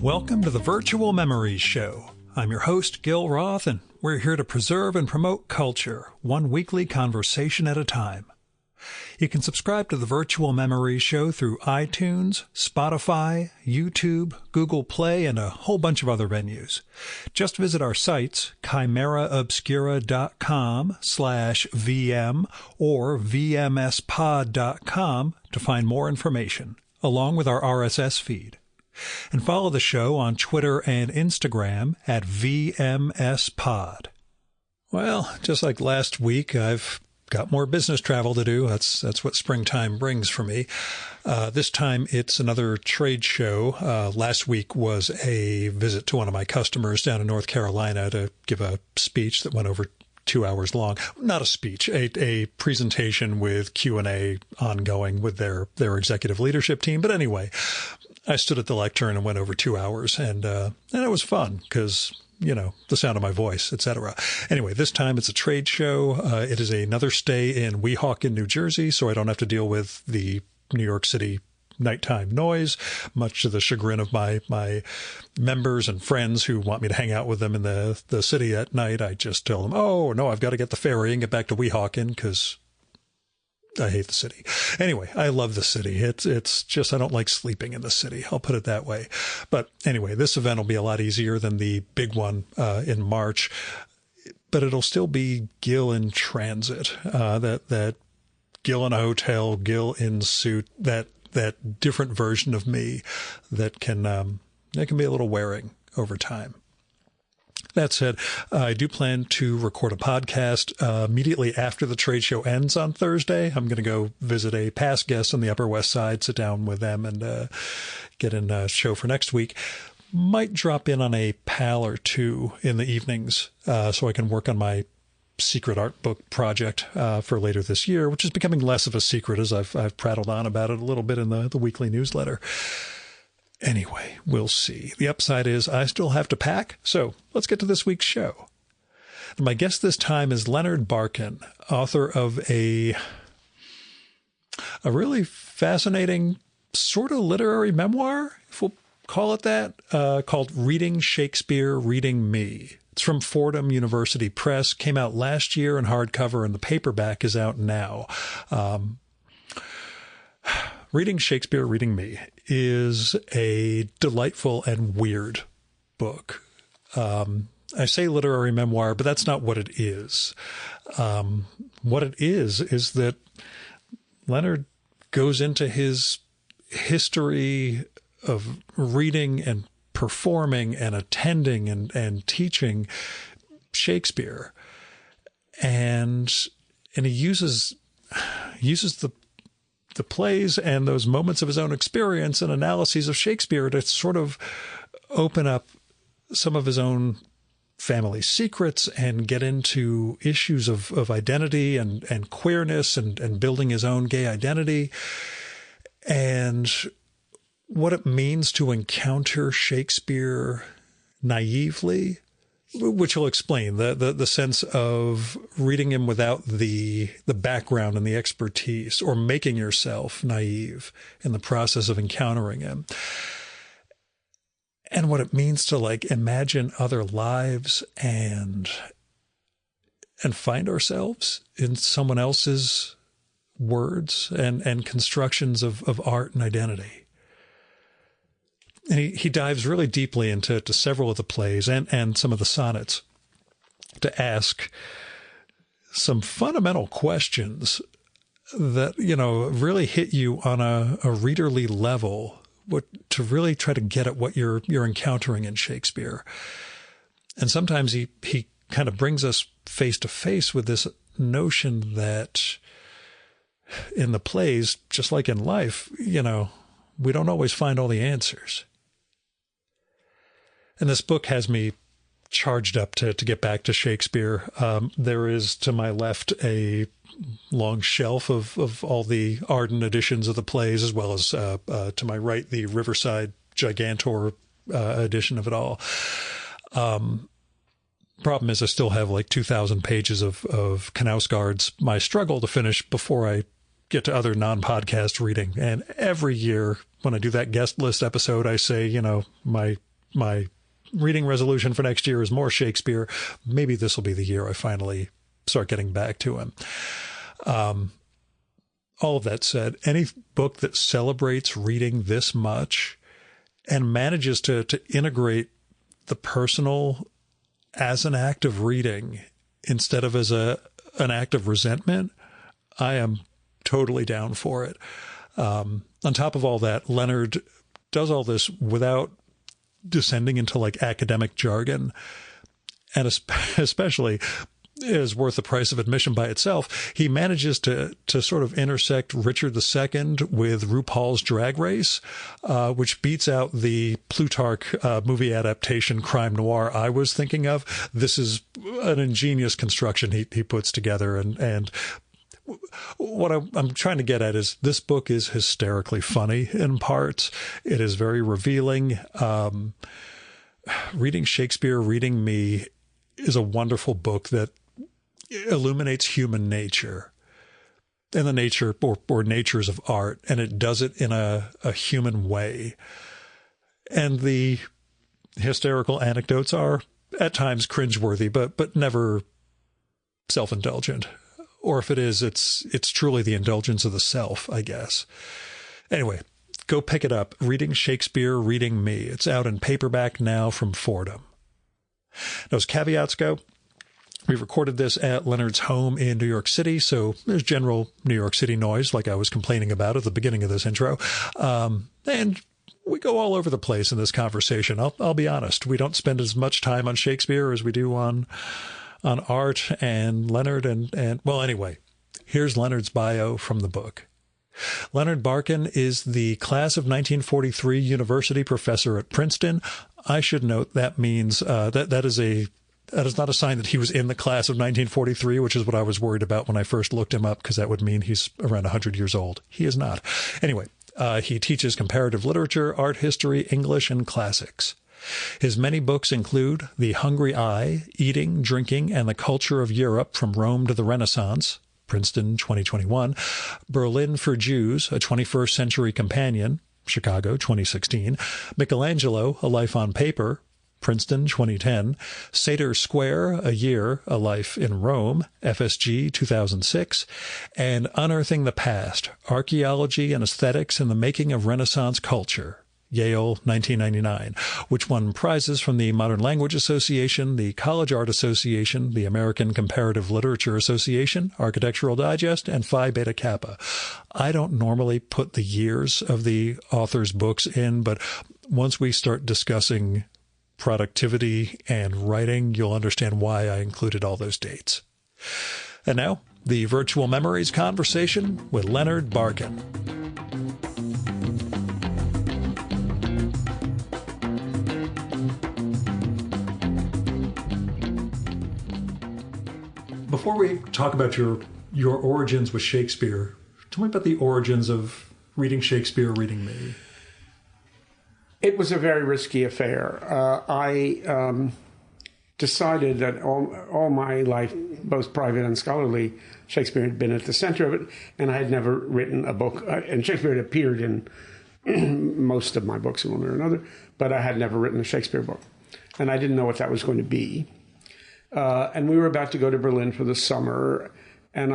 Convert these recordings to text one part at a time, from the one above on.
Welcome to the Virtual Memories Show. I'm your host, Gil Roth, and we're here to preserve and promote culture, one weekly conversation at a time. You can subscribe to the Virtual Memories Show through iTunes, Spotify, YouTube, Google Play, and a whole bunch of other venues. Just visit our sites, chimeraobscura.com/VM or vmspod.com to find more information, along with our RSS feed. And follow the show on Twitter and Instagram at VMSPod. Well, just like last week, I've got more business travel to do. That's what springtime brings for me. This time it's another trade show. Last week was a visit to one of my customers down in North Carolina to give a speech that went over 2 hours long. Not a speech, a presentation with Q&A ongoing with their executive leadership team. But anyway, I stood at the lectern and went over 2 hours, and it was fun because, you know, the sound of my voice, etc. Anyway, this time it's a trade show. It is another stay in Weehawken, New Jersey, so I don't have to deal with the New York City nighttime noise, much to the chagrin of my members and friends who want me to hang out with them in the city at night. I just tell them, oh, no, I've got to get the ferry and get back to Weehawken because I hate the city. Anyway, I love the city. It's just I don't like sleeping in the city. I'll put it that way. But anyway, this event will be a lot easier than the big one in March, but it'll still be Gil in transit. That Gil in a hotel, Gil in suit. That different version of me that can be a little wearing over time. That said, I do plan to record a podcast immediately after the trade show ends on Thursday. I'm going to go visit a past guest on the Upper West Side, sit down with them, and get in a show for next week. Might drop in on a pal or two in the evenings so I can work on my secret art book project for later this year, which is becoming less of a secret as I've prattled on about it a little bit in the weekly newsletter. Anyway, we'll see. The upside is I still have to pack, so let's get to this week's show. My guest this time is Leonard Barkan, author of a really fascinating sort of literary memoir, if we'll call it that, called Reading Shakespeare, Reading Me. It's from Fordham University Press, came out last year in hardcover, and the paperback is out now. Reading Shakespeare, Reading Me is a delightful and weird book. I say literary memoir, but that's not what it is. What it is that Leonard goes into his history of reading and performing and attending and teaching Shakespeare. And he uses the plays and those moments of his own experience and analyses of Shakespeare to sort of open up some of his own family secrets and get into issues of identity and queerness and building his own gay identity and what it means to encounter Shakespeare naively, which will explain the sense of reading him without the background and the expertise, or making yourself naive in the process of encountering him. And what it means to imagine other lives and find ourselves in someone else's words and constructions of art and identity. And he dives really deeply into several of the plays and some of the sonnets to ask some fundamental questions that, really hit you on a readerly level, to really try to get at what you're encountering in Shakespeare. And sometimes he kind of brings us face to face with this notion that in the plays, just like in life, we don't always find all the answers. And this book has me charged up to get back to Shakespeare. There is to my left a long shelf of all the Arden editions of the plays, as well as to my right the Riverside Gigantor edition of it all. Problem is I still have 2,000 pages of Knausgaard's My Struggle to finish before I get to other non-podcast reading. And every year when I do that guest list episode, I say, my my reading resolution for next year is more Shakespeare. Maybe this will be the year I finally start getting back to him. All of that said, any book that celebrates reading this much and manages to integrate the personal as an act of reading instead of as an act of resentment, I am totally down for it. On top of all that, Leonard does all this without descending into like academic jargon, and especially is worth the price of admission by itself. He manages to sort of intersect Richard II with RuPaul's Drag Race, which beats out the Plutarch movie adaptation crime noir I was thinking of. This is an ingenious construction he puts together, and what I'm trying to get at is this book is hysterically funny in parts. It is very revealing. Reading Shakespeare, Reading Me is a wonderful book that illuminates human nature and the nature or natures of art, and it does it in a human way. And the hysterical anecdotes are at times cringeworthy, but never self-indulgent. Or if it is, it's truly the indulgence of the self, I guess. Anyway, go pick it up. Reading Shakespeare, Reading Me. It's out in paperback now from Fordham. Now, as caveats go, we recorded this at Leonard's home in New York City, so there's general New York City noise, like I was complaining about at the beginning of this intro. And we go all over the place in this conversation. I'll be honest. We don't spend as much time on Shakespeare as we do on art and Leonard and well, anyway, here's Leonard's bio from the book. Leonard Barkan is the class of 1943 university professor at Princeton. I should note that means that is not a sign that he was in the class of 1943, which is what I was worried about when I first looked him up, because that would mean he's around 100 years old. He is not. Anyway, he teaches comparative literature, art history, English, and classics. His many books include The Hungry Eye, Eating, Drinking, and the Culture of Europe from Rome to the Renaissance, Princeton 2021, Berlin for Jews, a 21st Century Companion, Chicago 2016, Michelangelo, A Life on Paper, Princeton 2010, Seder Square, A Year, A Life in Rome, FSG 2006, and Unearthing the Past, Archaeology and Aesthetics in the Making of Renaissance Culture, Yale 1999, which won prizes from the Modern Language Association, the College Art Association, the American Comparative Literature Association, Architectural Digest, and Phi Beta Kappa. I don't normally put the years of the author's books in, but once we start discussing productivity and writing, you'll understand why I included all those dates. And now, the Virtual Memories conversation with Leonard Barkan. Before we talk about your origins with Shakespeare, tell me about the origins of reading Shakespeare, Reading Me. It was a very risky affair. I decided that all my life, both private and scholarly, Shakespeare had been at the center of it, and I had never written a book. And Shakespeare had appeared in most of my books in one way or another, but I had never written a Shakespeare book. And I didn't know what that was going to be. And we were about to go to Berlin for the summer, and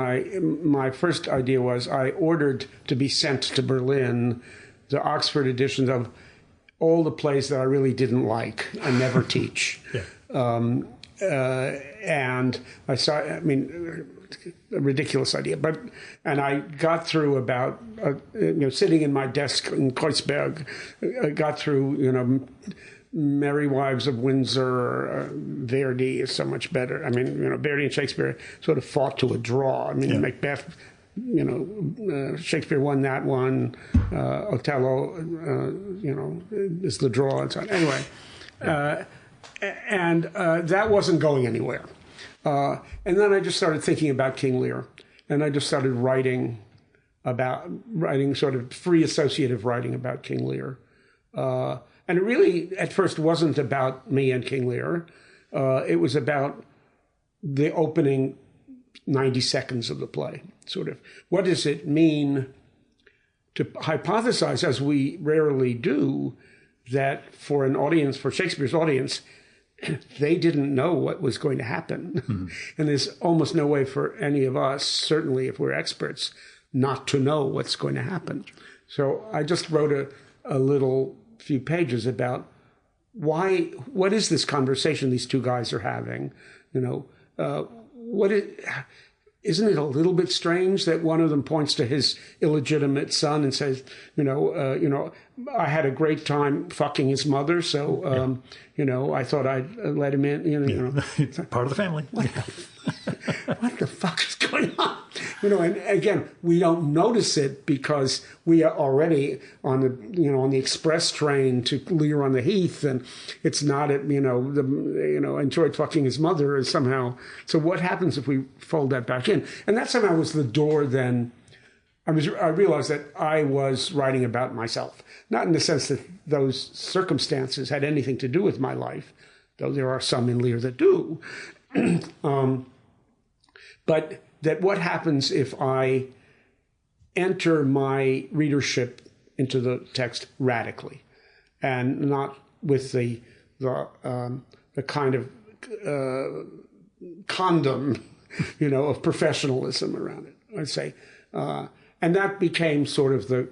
my first idea was I ordered to be sent to Berlin the Oxford editions of all the plays that I really didn't like and never teach. Yeah. And I saw, I mean, a ridiculous idea, and I got through about, sitting in my desk in Kreuzberg, I got through, Merry Wives of Windsor, Verdi is so much better. I mean, Verdi and Shakespeare sort of fought to a draw. I mean, yeah. Macbeth, Shakespeare won that one. Othello, is the draw and so on. Anyway, and that wasn't going anywhere. And then I just started thinking about King Lear, and I just started writing sort of free associative writing about King Lear. And it really, at first, wasn't about me and King Lear. It was about the opening 90 seconds of the play, sort of. What does it mean to hypothesize, as we rarely do, that for an audience, for Shakespeare's audience, they didn't know what was going to happen. Mm-hmm. And there's almost no way for any of us, certainly if we're experts, not to know what's going to happen. So I just wrote a little few pages about what is this conversation these two guys are having? Isn't it a little bit strange that one of them points to his illegitimate son and says, I had a great time fucking his mother, so I thought I'd let him in. Part of the family. What the fuck is going on? And again, we don't notice it because we are already on the express train to Lear on the Heath, and it's not at enjoyed fucking his mother is somehow. So what happens if we fold that back in? And that somehow was the door. Then I realized that I was writing about myself, not in the sense that those circumstances had anything to do with my life, though there are some in Lear that do. But that what happens if I enter my readership into the text radically, and not with the kind of condom, of professionalism around it. I'd say, and that became sort of the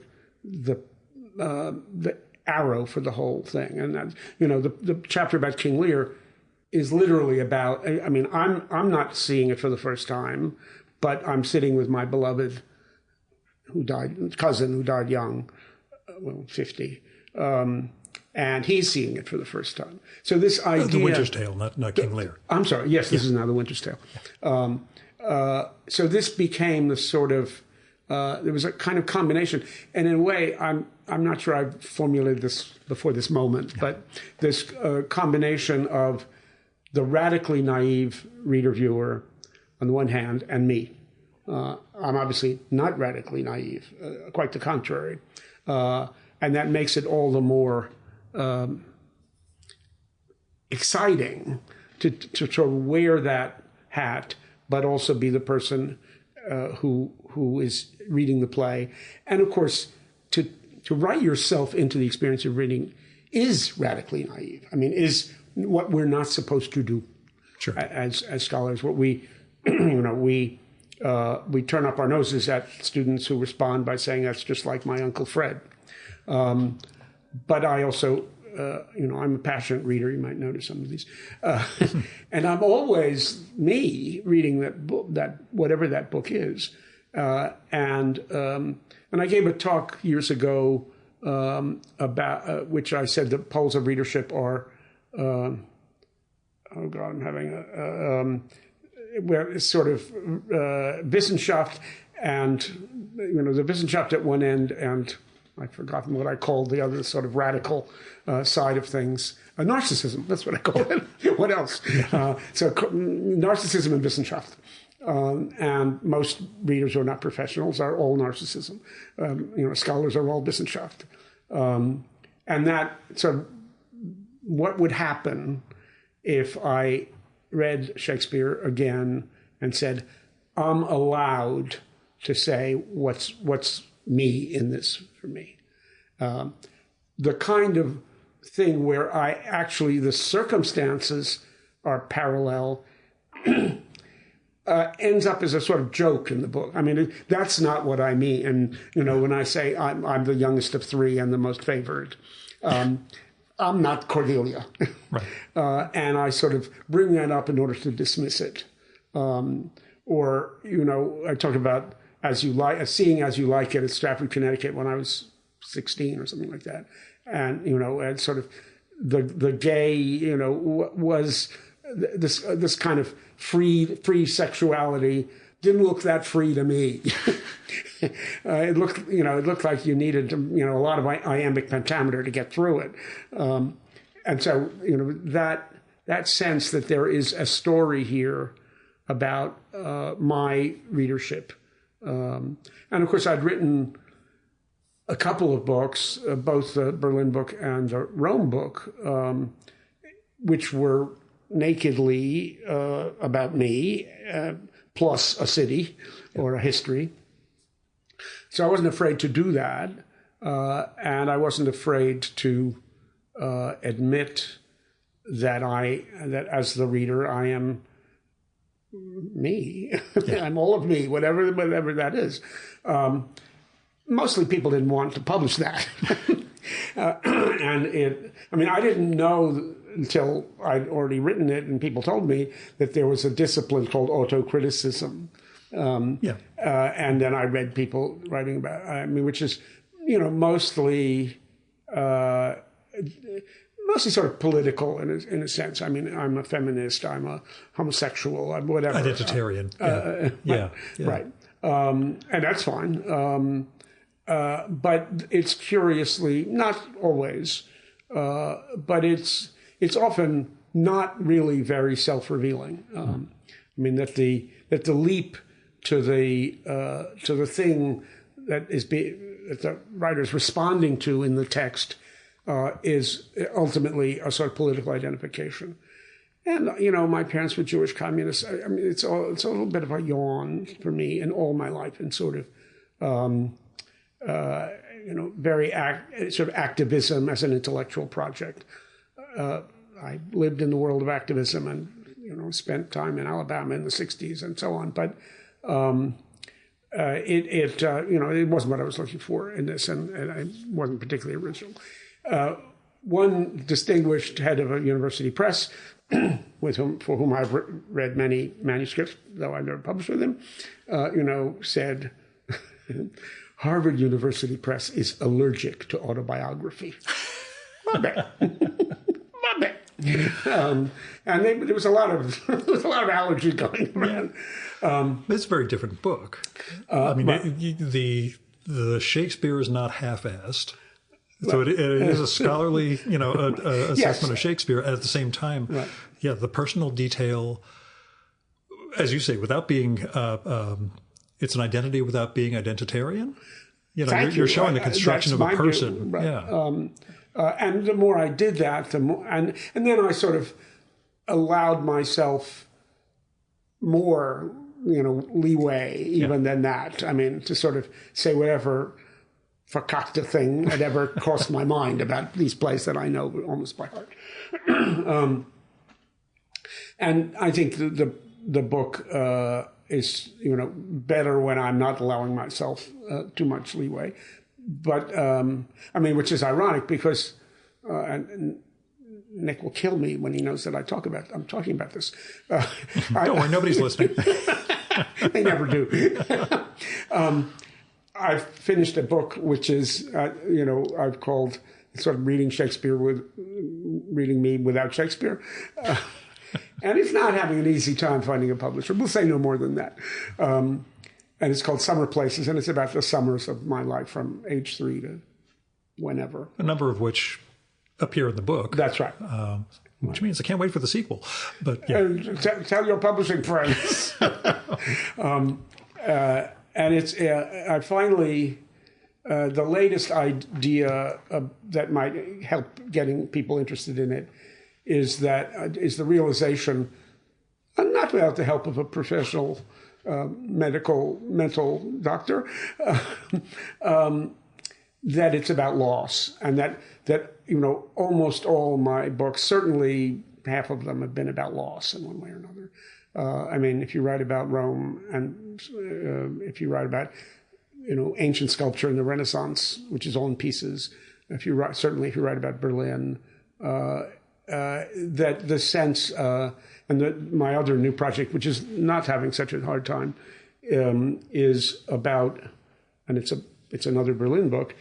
arrow for the whole thing. And that the chapter about King Lear is literally about, I'm not seeing it for the first time, but I'm sitting with my beloved cousin who died young, 50, and he's seeing it for the first time. So this idea... The Winter's Tale, not King Lear. I'm sorry, yes, this is now The Winter's Tale. So this became the sort of, there was a kind of combination, and in a way, I'm not sure I've formulated this before this moment, but this combination of the radically naive reader-viewer on the one hand, and me. I'm obviously not radically naive, quite the contrary. And that makes it all the more exciting to wear that hat, but also be the person who is reading the play. And of course, to write yourself into the experience of reading is radically naive. Is what we're not supposed to do. Sure. As scholars. What we we turn up our noses at students who respond by saying that's just like my Uncle Fred. But I also I'm a passionate reader. You might notice some of these, and I'm always me reading that book, that whatever that book is, and I gave a talk years ago about which I said the poles of readership are. Oh God, I'm having where it's sort of Wissenschaft and the Wissenschaft at one end, and I've forgotten what I called the other sort of radical side of things. Narcissism, that's what I call it. What else? So narcissism and Wissenschaft. And most readers who are not professionals are all narcissism. Scholars are all Wissenschaft. And that sort of what would happen if I read Shakespeare again and said, I'm allowed to say what's me in this for me. The kind of thing where the circumstances are parallel ends up as a sort of joke in the book. That's not what I mean. And, when I say I'm the youngest of three and the most favored, I'm not Cordelia. Right. And I sort of bring that up in order to dismiss it. Or, I talked about Seeing As You Like It at Stratford, Connecticut when I was 16 or something like that. And, and sort of the gay, was this kind of free sexuality didn't look that free to me. It looked like you needed a lot of iambic pentameter to get through it. And so, that sense that there is a story here about my readership. And of course, I'd written a couple of books, both the Berlin book and the Rome book, which were nakedly about me, plus a city or a history. So I wasn't afraid to do that. And I wasn't afraid to admit that as the reader, I am me. Yeah. I'm all of me, whatever that is. Mostly people didn't want to publish that. I didn't know until I'd already written it and people told me that there was a discipline called autocriticism. And then I read people writing about it, which is, mostly sort of political in a sense. I'm a feminist, I'm a homosexual, I'm whatever. Identitarian. Right. And that's fine. But it's curiously, not always, but it's often not really very self-revealing. That the leap to the thing that the writer's responding to in the text is ultimately a sort of political identification. And, my parents were Jewish communists. It's a little bit of a yawn for me in all my life, and sort of, very sort of activism as an intellectual project. I lived in the world of activism and, spent time in Alabama in the 60s and so on. But it wasn't what I was looking for in this, and I wasn't particularly original. One distinguished head of a university press, for whom I've read many manuscripts, though I've never published with him, said, Harvard University Press is allergic to autobiography. And there was a lot of allergy going around. It's a very different book. The Shakespeare is not half-assed. So it is a scholarly, assessment of Shakespeare. At the same time, the personal detail, as you say, without being, it's an identity without being identitarian. You're showing the construction of a person. Right. Yeah. And the more I did that, the more, and then I sort of allowed myself more, leeway even than that. To sort of say whatever fakakta thing had ever crossed my mind about these plays that I know almost by heart. And I think the book is, better when I'm not allowing myself too much leeway. But, which is ironic because, and Nick will kill me when he knows that I'm talking about this. Don't worry, nobody's listening. They never do. I've finished a book which is, I've called sort of reading me without Shakespeare. And it's not having an easy time finding a publisher. We'll say no more than that. And it's called Summer Places, and it's about the summers of my life from age 3 to whenever. A number of which appear in the book. That's right. Which means I can't wait for the sequel. But yeah. Tell your publishing friends. And it's I finally the latest idea that might help getting people interested in it is the realization, not without the help of a professional mental doctor, that it's about loss, and that almost all my books, certainly half of them, have been about loss in one way or another. If you write about Rome, and if you write about ancient sculpture in the Renaissance, which is all in pieces, if you write about Berlin, that the sense my other new project, which is not having such a hard time, is about, and it's another Berlin book,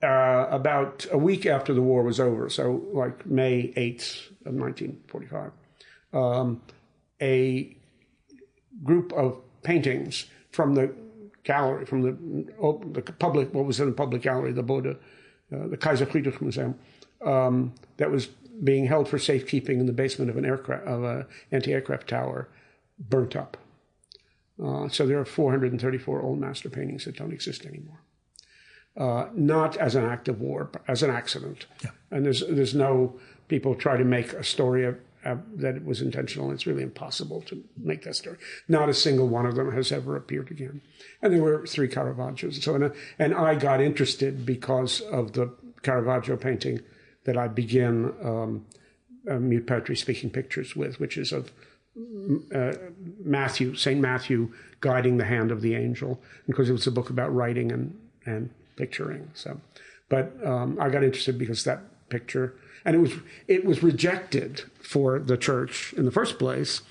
about a week after the war was over, so like May 8th of 1945, a group of paintings from the gallery, from the public, what was in the public gallery, the Bode, the Kaiser Friedrich Museum, that was being held for safekeeping in the basement of an anti-aircraft tower, burnt up. So there are 434 old master paintings that don't exist anymore. Not as an act of war, but as an accident. Yeah. And there's no, people try to make a story of that it was intentional. It's really impossible to make that story. Not a single one of them has ever appeared again. And there were 3 Caravaggios. So, and I got interested because of the Caravaggio painting that I begin Mute Poetry Speaking Pictures with, which is of St. Matthew guiding the hand of the angel, because it was a book about writing and picturing. So, but I got interested because that picture, and it was rejected for the church in the first place,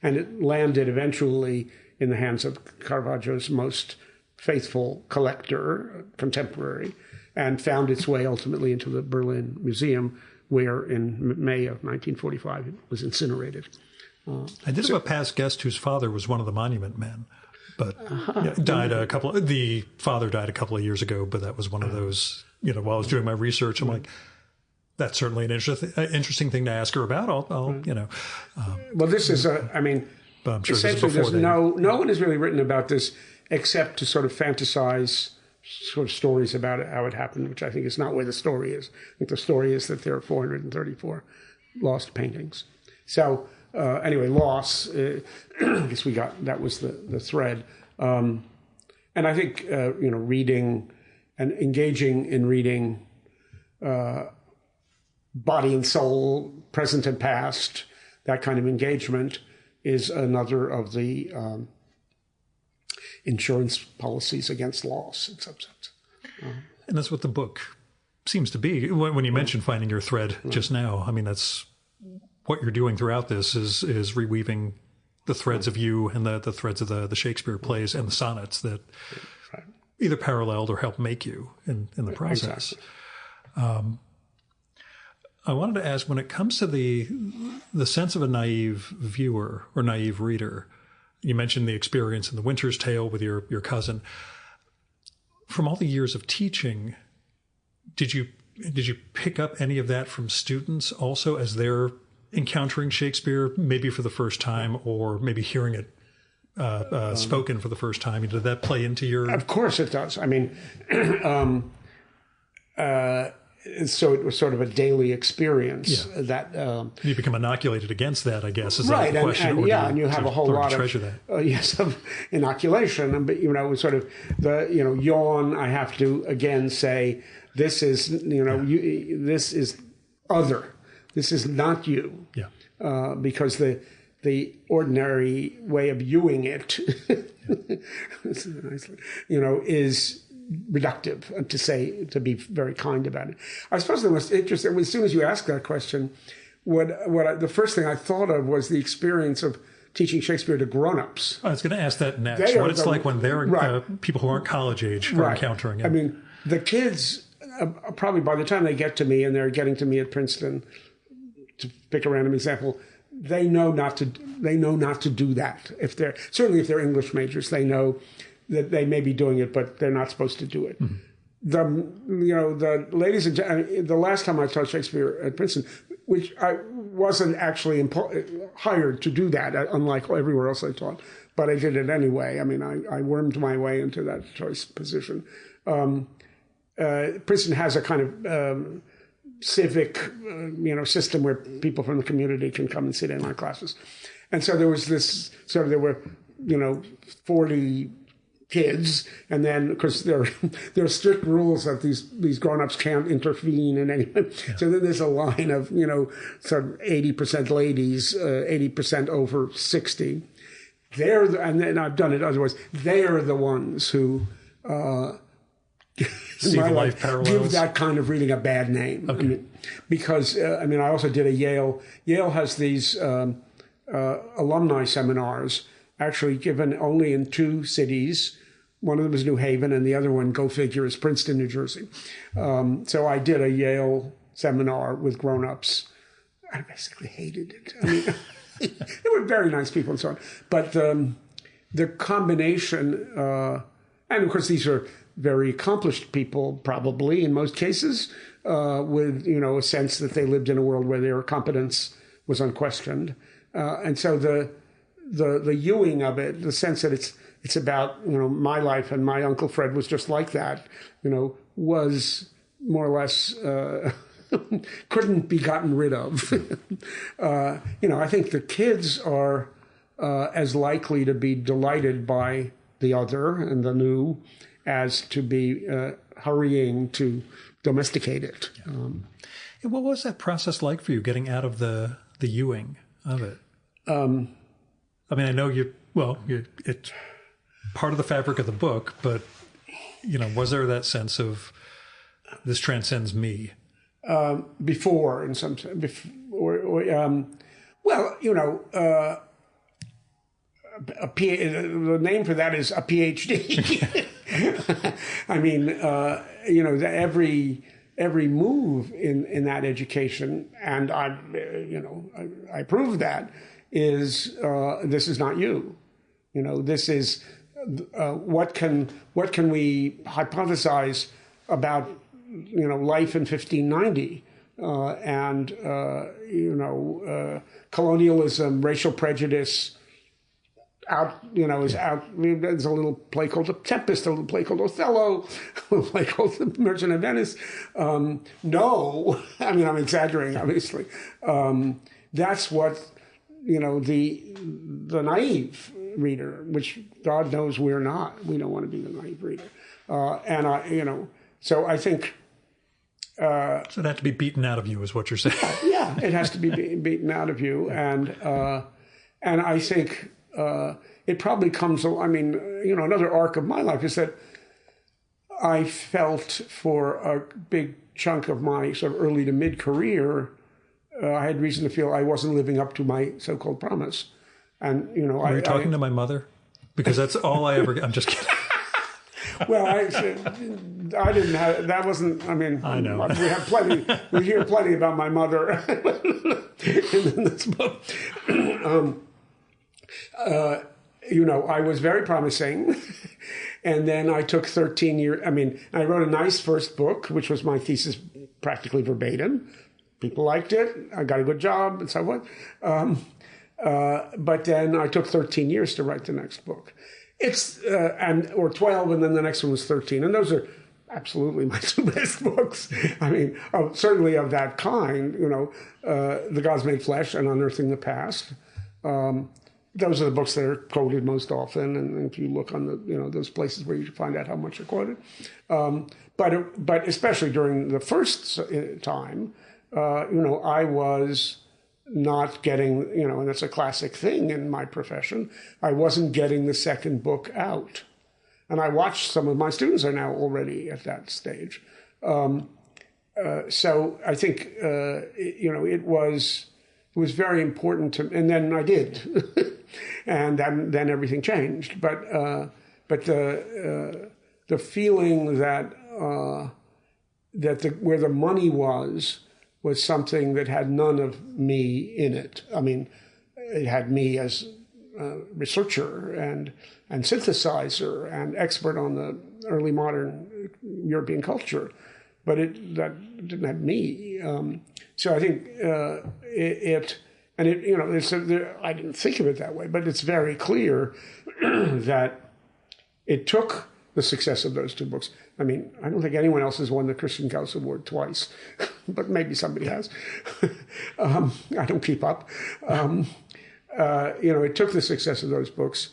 and it landed eventually in the hands of Caravaggio's most faithful collector, contemporary, and found its way ultimately into the Berlin Museum, where in May of 1945 it was incinerated. I did have a past guest whose father was one of the monument men, but the father died a couple of years ago, but that was one of those, while I was doing my research, I'm like, that's certainly an interesting thing to ask her about. Well, this is but I'm sure essentially there's no one has really written about this except to sort of fantasize sort of stories about it, how it happened, which I think is not where the story is. I think the story is that there are 434 lost paintings. So anyway, loss, I guess that was the thread. And I think, reading and engaging in reading body and soul, present and past, that kind of engagement is another of the insurance policies against loss in some sense. And that's what the book seems to be. When you mentioned finding your thread just now, I mean, that's what you're doing throughout this is reweaving the threads of you and the threads of the Shakespeare plays and the sonnets that either paralleled or helped make you in the process. Exactly. I wanted to ask, when it comes to the sense of a naive viewer or naive reader, you mentioned the experience in The Winter's Tale with your cousin. From all the years of teaching, did you pick up any of that from students also as they're encountering Shakespeare, maybe for the first time, or maybe hearing it spoken for the first time? Did that play into your... Of course it does. I mean, so it was sort of a daily experience that... you become inoculated against that, I guess, is right, that the question? And you have a whole lot of inoculation. But, it was sort of the, yawn, I have to again say, this is, this is other. This is not you. Yeah. Because the ordinary way of viewing it, is reductive, to be very kind about it. I suppose the most interesting, as soon as you asked that question, the first thing I thought of was the experience of teaching Shakespeare to grown-ups. I was going to ask that next. What it's like when they're people who aren't college age are encountering it. I mean, the kids, probably by the time they get to me, and they're getting to me at Princeton, to pick a random example, they know not to do that. If they're English majors, they know that they may be doing it, but they're not supposed to do it. Mm-hmm. The ladies and the last time I taught Shakespeare at Princeton, which I wasn't actually hired to do that, unlike everywhere else I taught, but I did it anyway. I mean, I wormed my way into that choice position. Princeton has a kind of civic, system where people from the community can come and sit in my classes. And so there was this, there were, 40 kids, and then, because there are strict rules that these grown-ups can't intervene in any way. Yeah. So then there's a line of, sort of 80% ladies, 80% over 60. And then I've done it otherwise. They're the ones who, see the life parallels. Give that kind of reading a bad name. Okay. Because I also did a Yale. Yale has these alumni seminars, actually given only in 2 cities. One of them is New Haven, and the other one, go figure, is Princeton, New Jersey. So I did a Yale seminar with grown-ups. I basically hated it. I mean, they were very nice people and so on. But the combination, and of course these are very accomplished people, probably in most cases, with a sense that they lived in a world where their competence was unquestioned, and so the viewing of it, the sense that it's about my life, and my Uncle Fred was just like that, was more or less couldn't be gotten rid of. I think the kids are as likely to be delighted by the other and the new as to be hurrying to domesticate it. Yeah. And what was that process like for you, getting out of the Ewing of it? I mean, I know it's part of the fabric of the book, but, was there that sense of this transcends me? Before, in some sense, the name for that is a PhD. I mean, every move in that education, and I proved that, is this is not you. This is what can we hypothesize about life in 1590 and colonialism, racial prejudice. Is out. There's a little play called The Tempest, a little play called Othello, a little play called The Merchant of Venice. No, I mean, I'm exaggerating, obviously. That's what, the naive reader, which God knows we're not. We don't want to be the naive reader. So I think... so it had to be beaten out of you, is what you're saying. Yeah, it has to be beaten out of you. And I think... it probably comes, another arc of my life is that I felt for a big chunk of my sort of early to mid career, I had reason to feel I wasn't living up to my so-called promise. And, Were you talking to my mother? Because that's all I ever, I'm just kidding. Well, I didn't have, that wasn't, I mean, I know. We hear plenty about my mother in this book. I was very promising. And then I took 13 years. I mean, I wrote a nice first book, which was my thesis practically verbatim. People liked it. I got a good job and so on. But then I took 13 years to write the next book. Or 12, and then the next one was 13. And those are absolutely my two best books. I mean, certainly of that kind, The Gods Made Flesh and Unearthing the Past. Those are the books that are quoted most often, and if you look on the those places where you find out how much are quoted, but especially during the first time, I was not getting and that's a classic thing in my profession. I wasn't getting the second book out, and I watched some of my students are now already at that stage. So I think it was very important to, and then I did. And then everything changed. But the feeling that where the money was something that had none of me in it. I mean, it had me as a researcher and synthesizer and expert on the early modern European culture, but that didn't have me. So I think I didn't think of it that way, but it's very clear that it took the success of those two books. I mean, I don't think anyone else has won the Christian Gauss Award twice, but maybe somebody has. I don't keep up. It took the success of those books,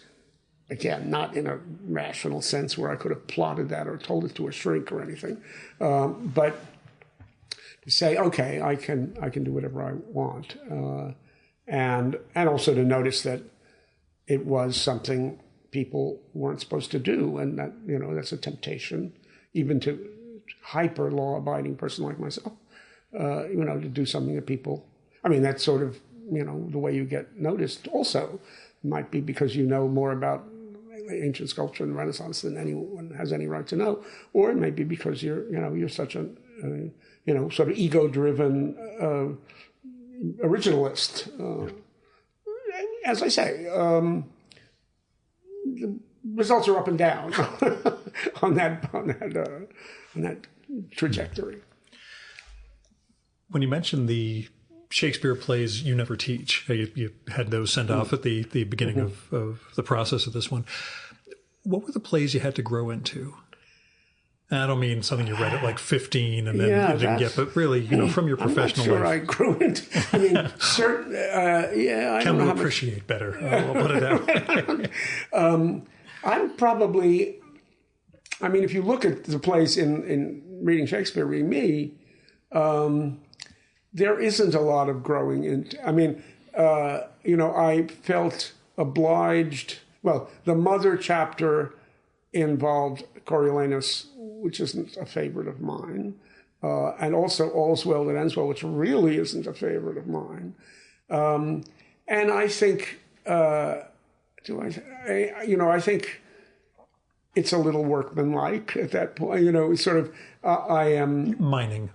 again, not in a rational sense where I could have plotted that or told it to a shrink or anything, but to say, okay, I can do whatever I want. And also to notice that it was something people weren't supposed to do, and that that's a temptation, even to hyper law-abiding person like myself, to do something that people. I mean, that's sort of the way you get noticed. Also, might be because you know more about ancient sculpture and the Renaissance than anyone has any right to know, or it may be because you're such a sort of ego-driven originalist. As I say, the results are up and down on that trajectory. When you mentioned the Shakespeare plays you never teach, you had those sent off at the beginning of the process of this one. What were the plays you had to grow into? And I don't mean something you read at like 15 and then you didn't get, but really, from your professional life. I grew into. I mean, certain. I can appreciate better. I'll put it out. I'm probably I mean, if you look at the plays in reading Shakespeare, reading me, there isn't a lot of growing into. I mean, I felt obliged. Well, the mother chapter involved Coriolanus, which isn't a favorite of mine, and also All's Well That Ends Well, which really isn't a favorite of mine. And I think, I think it's a little workmanlike at that point. It's sort of, I am mining,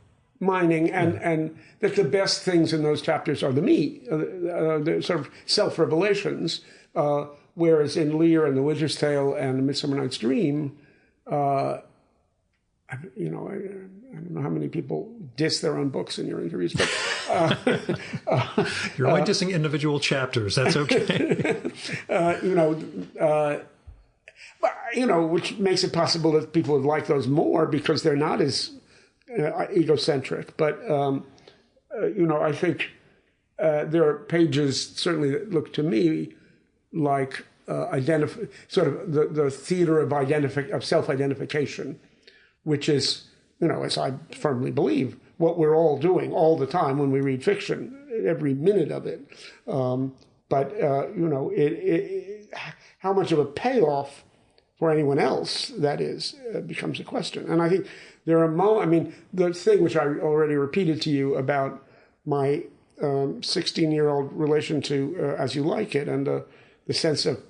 and that the best things in those chapters are the sort of self-revelations, whereas in Lear and The Wizard's Tale and The Midsummer Night's Dream, I don't know how many people diss their own books in your interviews, but you're only dissing individual chapters. That's okay. Which makes it possible that people would like those more because they're not as egocentric. But I think there are pages certainly that look to me like sort of the theater of self-identification, which is, as I firmly believe, what we're all doing all the time when we read fiction, every minute of it. How much of a payoff for anyone else that is becomes a question. And I think there are the thing which I already repeated to you about my 16-year-old relation to As You Like It, and the sense of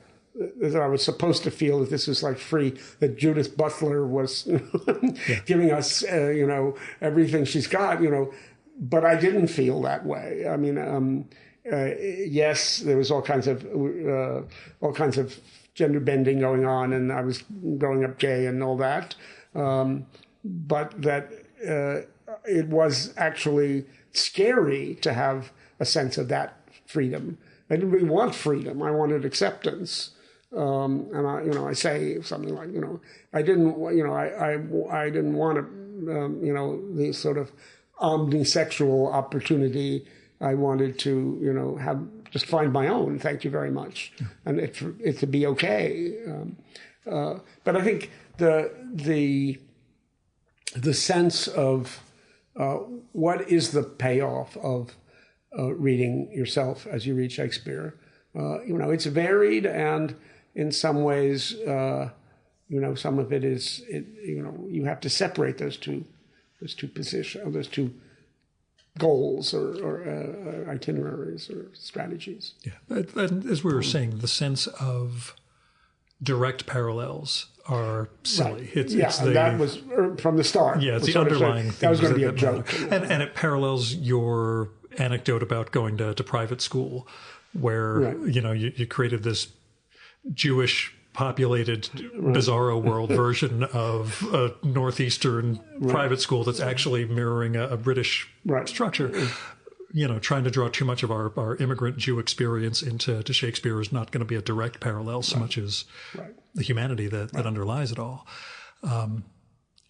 that I was supposed to feel that this was like free, that Judith Butler was giving us, everything she's got, but I didn't feel that way. I mean, yes, there was all kinds of gender bending going on, and I was growing up gay and all that. But that it was actually scary to have a sense of that freedom. I didn't really want freedom. I wanted acceptance. And I say something like, I didn't want the sort of omnisexual opportunity. I wanted to, just find my own. Thank you very much, and it to be okay. But I think the sense of what is the payoff of reading yourself as you read Shakespeare. It's varied, and in some ways, some of it is, you have to separate those two positions, those two goals or itineraries or strategies. Yeah, and as we were saying, the sense of direct parallels are silly. Right. That was from the start. Yeah, it's the underlying thing. That was going to be a joke. And it parallels your anecdote about going to private school, where, you created this Jewish populated bizarro world version of a Northeastern private school that's actually mirroring a British structure. Trying to draw too much of our immigrant Jew experience into Shakespeare is not going to be a direct parallel so much as the humanity that underlies it all.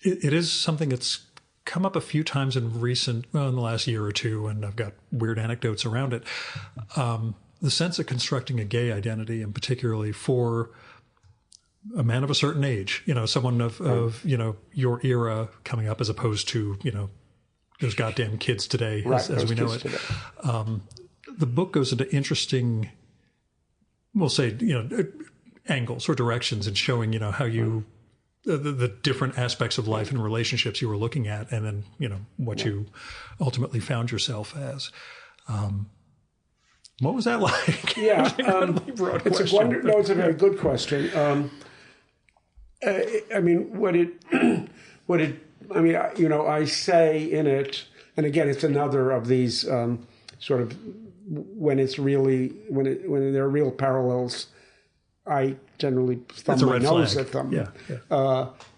It is something that's come up a few times in the last year or two, and I've got weird anecdotes around it. The sense of constructing a gay identity, and particularly for a man of a certain age, someone of your era coming up, as opposed to, those goddamn kids today, as we know it. The book goes into interesting, we'll say, angles or directions in showing, how you, the different aspects of life and relationships you were looking at, and then, what you ultimately found yourself as. What was that like? Yeah, it's a very good question. I say in it, and again, it's another of these sort of when there are real parallels, I generally thumb my nose at them. Yeah.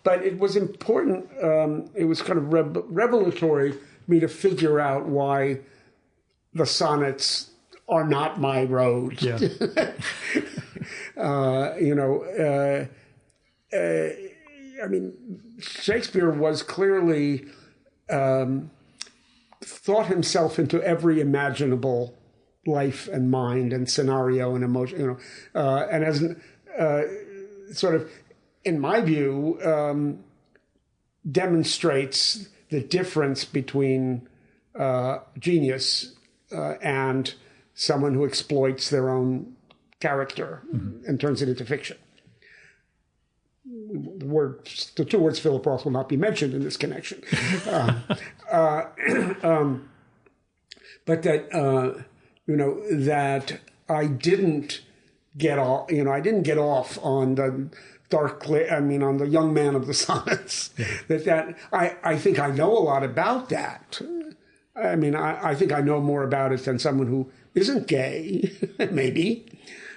But it was important. It was kind of revelatory for me to figure out why the sonnets are not my road. Yeah. Shakespeare was clearly thought himself into every imaginable life and mind and scenario and emotion, and as sort of in my view, demonstrates the difference between genius and someone who exploits their own character and turns it into fiction. The two words Philip Roth will not be mentioned in this connection. But that, that I didn't get off, I didn't get off on the on the young man of the sonnets. Yeah. I think I know a lot about that. I mean, I think I know more about it than someone who isn't gay, maybe.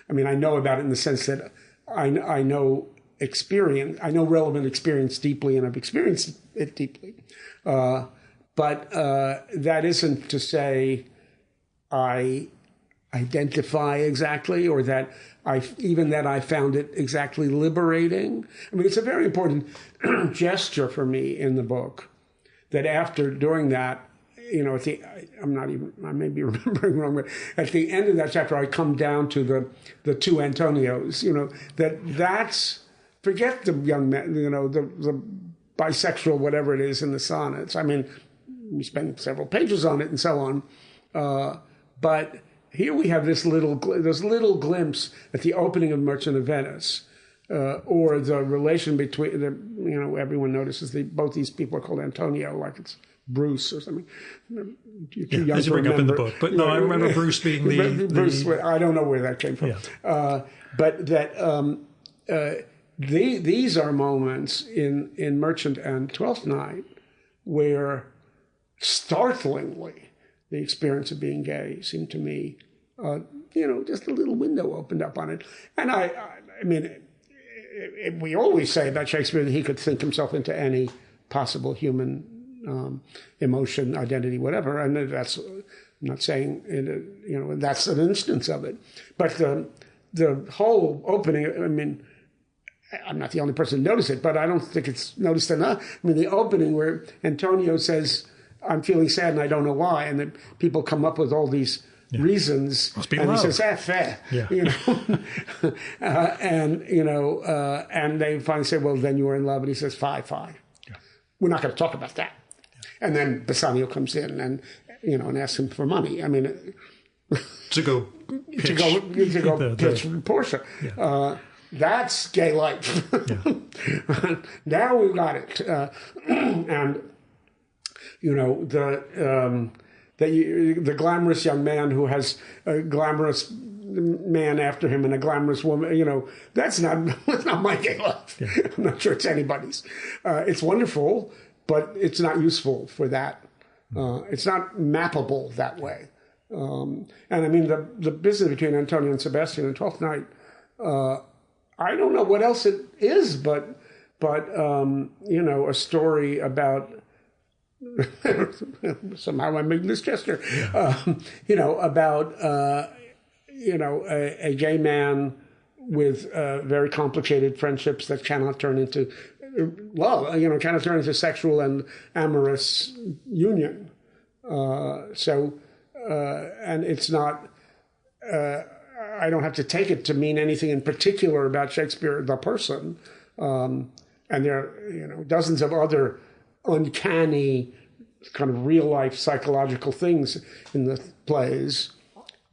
I mean, I know about it in the sense that I know relevant experience deeply, and I've experienced it deeply. But that isn't to say I identify exactly, or that I found it exactly liberating. I mean, it's a very important gesture for me in the book that during that, I may be remembering wrong, but at the end of that chapter, I come down to the two Antonios, that's, forget the young man, the bisexual, whatever it is in the sonnets. I mean, we spend several pages on it and so on. But here we have this little glimpse at the opening of Merchant of Venice, or the relation between everyone notices both these people are called Antonio, like it's Bruce or something. You're too young as you bring up in the book, but no, I remember Bruce being Bruce. I don't know where that came from, but that these are moments in Merchant and Twelfth Night where startlingly the experience of being gay seemed to me, just a little window opened up on it. And I mean, we always say about Shakespeare that he could think himself into any possible human emotion, identity, whatever. And that's, I'm not saying, that's an instance of it. But the whole opening, I mean, I'm not the only person to notice it, but I don't think it's noticed enough. I mean, the opening where Antonio says, I'm feeling sad and I don't know why. And then people come up with all these reasons. And he says, fair. Yeah. And they finally say, well, then you were in love. And he says, five. Yeah. We're not going to talk about that. Yeah. And then Bassanio comes in and asks him for money. I mean, to go pitch Portia. Yeah. That's gay life. Yeah. Now we've got it. And the glamorous young man who has a glamorous man after him and a glamorous woman, that's not my gay life. Yeah. I'm not sure it's anybody's. It's wonderful, but it's not useful for that. It's not mappable that way. And I mean, the business between Antonio and Sebastian in Twelfth Night, I don't know what else it is, but a story about somehow I'm making this gesture, about a gay man with very complicated friendships that cannot turn into love, cannot turn into sexual and amorous union. And it's not. I don't have to take it to mean anything in particular about Shakespeare, the person. And there are, dozens of other uncanny kind of real life psychological things in the plays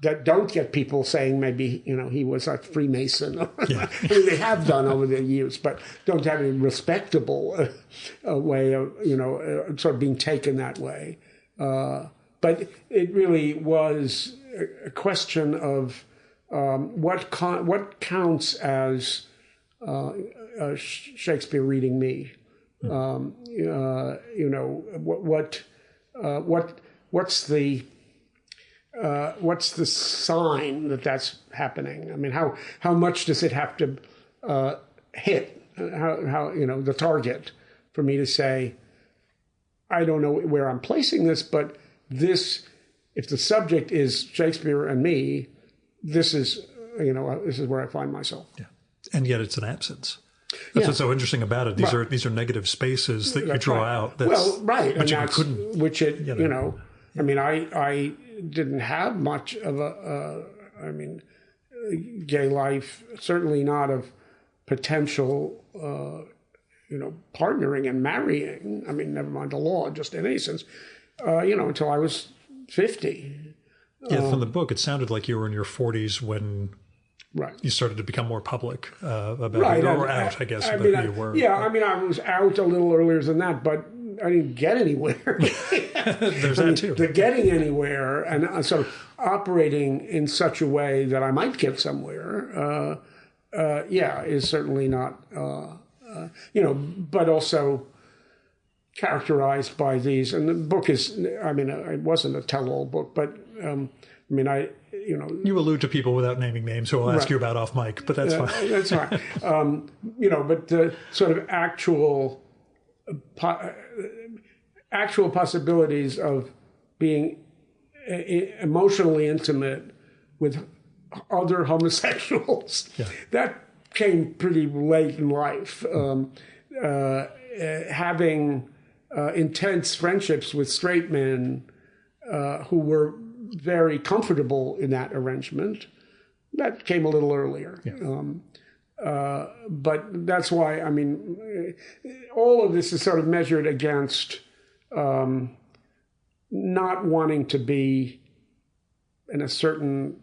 that don't get people saying maybe, he was a Freemason. Yeah. I mean, they have done over the years, but don't have a respectable way of, sort of being taken that way. But it really was a question of what counts as Shakespeare reading me. What's the sign that that's happening? I mean, how much does it have to hit? How the target for me to say, I don't know where I'm placing this, but this, if the subject is Shakespeare and me, this is where I find myself. Yeah, and yet it's an absence. That's what's so interesting about it. These are negative spaces that you draw out. Right. But and you couldn't. Which it, I mean, I didn't have much of gay life. Certainly not of potential, partnering and marrying. I mean, never mind the law, just in any sense, until I was 50. Yeah, from the book, it sounded like you were in your 40s when you started to become more public about it, or out, I guess, about who you were. Yeah, I mean, I was out a little earlier than that, but I didn't get anywhere. There's that too. The getting anywhere and sort of operating in such a way that I might get somewhere, is certainly not, but also characterized by these. And the book is, I mean, it wasn't a tell-all book, but you allude to people without naming names who I'll ask you about off mic, but that's fine. That's fine. But the sort of actual possibilities of being emotionally intimate with other homosexuals, that came pretty late in life. Having intense friendships with straight men who were very comfortable in that arrangement, that came a little earlier. But that's why, I mean, all of this is sort of measured against not wanting to be, in a certain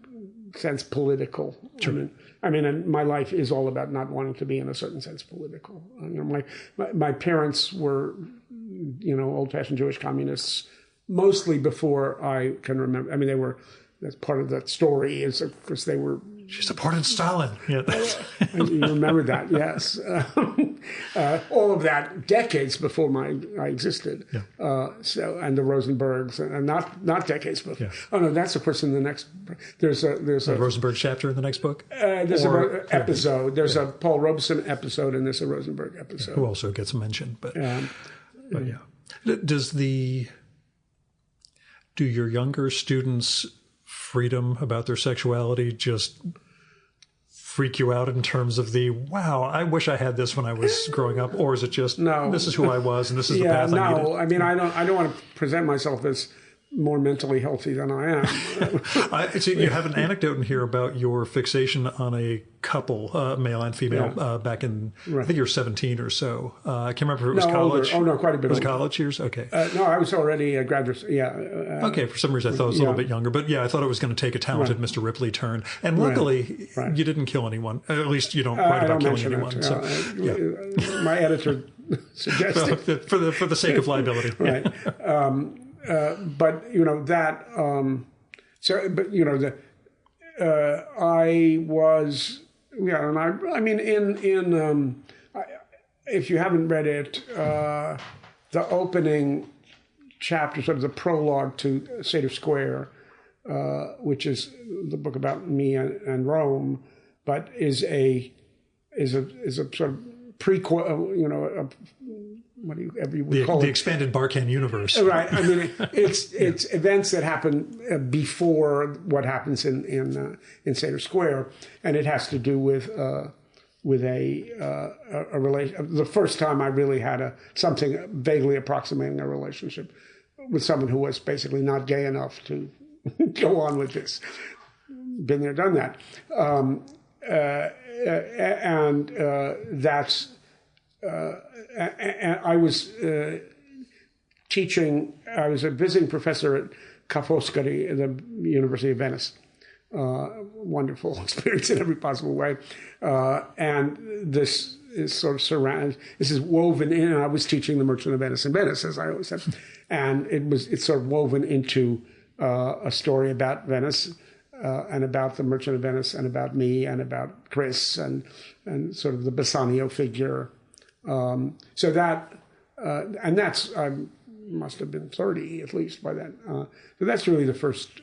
sense, political. Sure. I mean, my life is all about not wanting to be, in a certain sense, political. My parents were, old-fashioned Jewish communists, mostly before I can remember. I mean, that's part of that story is, of course, they were... She supported Stalin. Yeah. You remember that, yes. All of that decades before I existed. Yeah. And the Rosenbergs, and not decades before. Yeah. Oh no, that's of course in the next. There's a Rosenberg chapter in the next book. There's an episode. There's a Paul Robeson episode, and there's a Rosenberg episode. Who also gets mentioned, but yeah. Do your younger students' freedom about their sexuality just freak you out in terms of wow, I wish I had this when I was growing up, or is it just no? This is who I was, and this is the path I needed. I mean, I don't want to present myself as more mentally healthy than I am. You have an anecdote in here about your fixation on a couple, male and female, back in, I think you were 17 or so. I can't remember if it was college. Older. Oh, no, quite a bit older. Was it college years? Okay. No, I was already a graduate. Okay, for some reason I thought it was a little bit younger. But I thought it was going to take a talented Mr. Ripley turn. And luckily, you didn't kill anyone. At least you don't write about killing anyone. So, my editor suggested. for the sake of liability. Right. But that. I was. Yeah, and I mean, if you haven't read it, the opening chapter, sort of the prologue to Seder Square, which is the book about me and Rome, but is a sort of prequel, whatever you would call it. The expanded Barkan universe. Right. I mean, it's events that happen before what happens in Seder Square, and it has to do with a relation. The first time I really had something vaguely approximating a relationship with someone who was basically not gay enough to go on with this. Been there, done that, and that's. And I was teaching. I was a visiting professor at Ca' Foscari at the University of Venice. Wonderful experience in every possible way. And this is sort of surrounded. This is woven in. And I was teaching The Merchant of Venice in Venice, as I always said, and it's sort of woven into a story about Venice. And about the Merchant of Venice, and about me, and about Chris, and sort of the Bassanio figure. So that, and that's, I must have been 30 at least by then. So that's really the first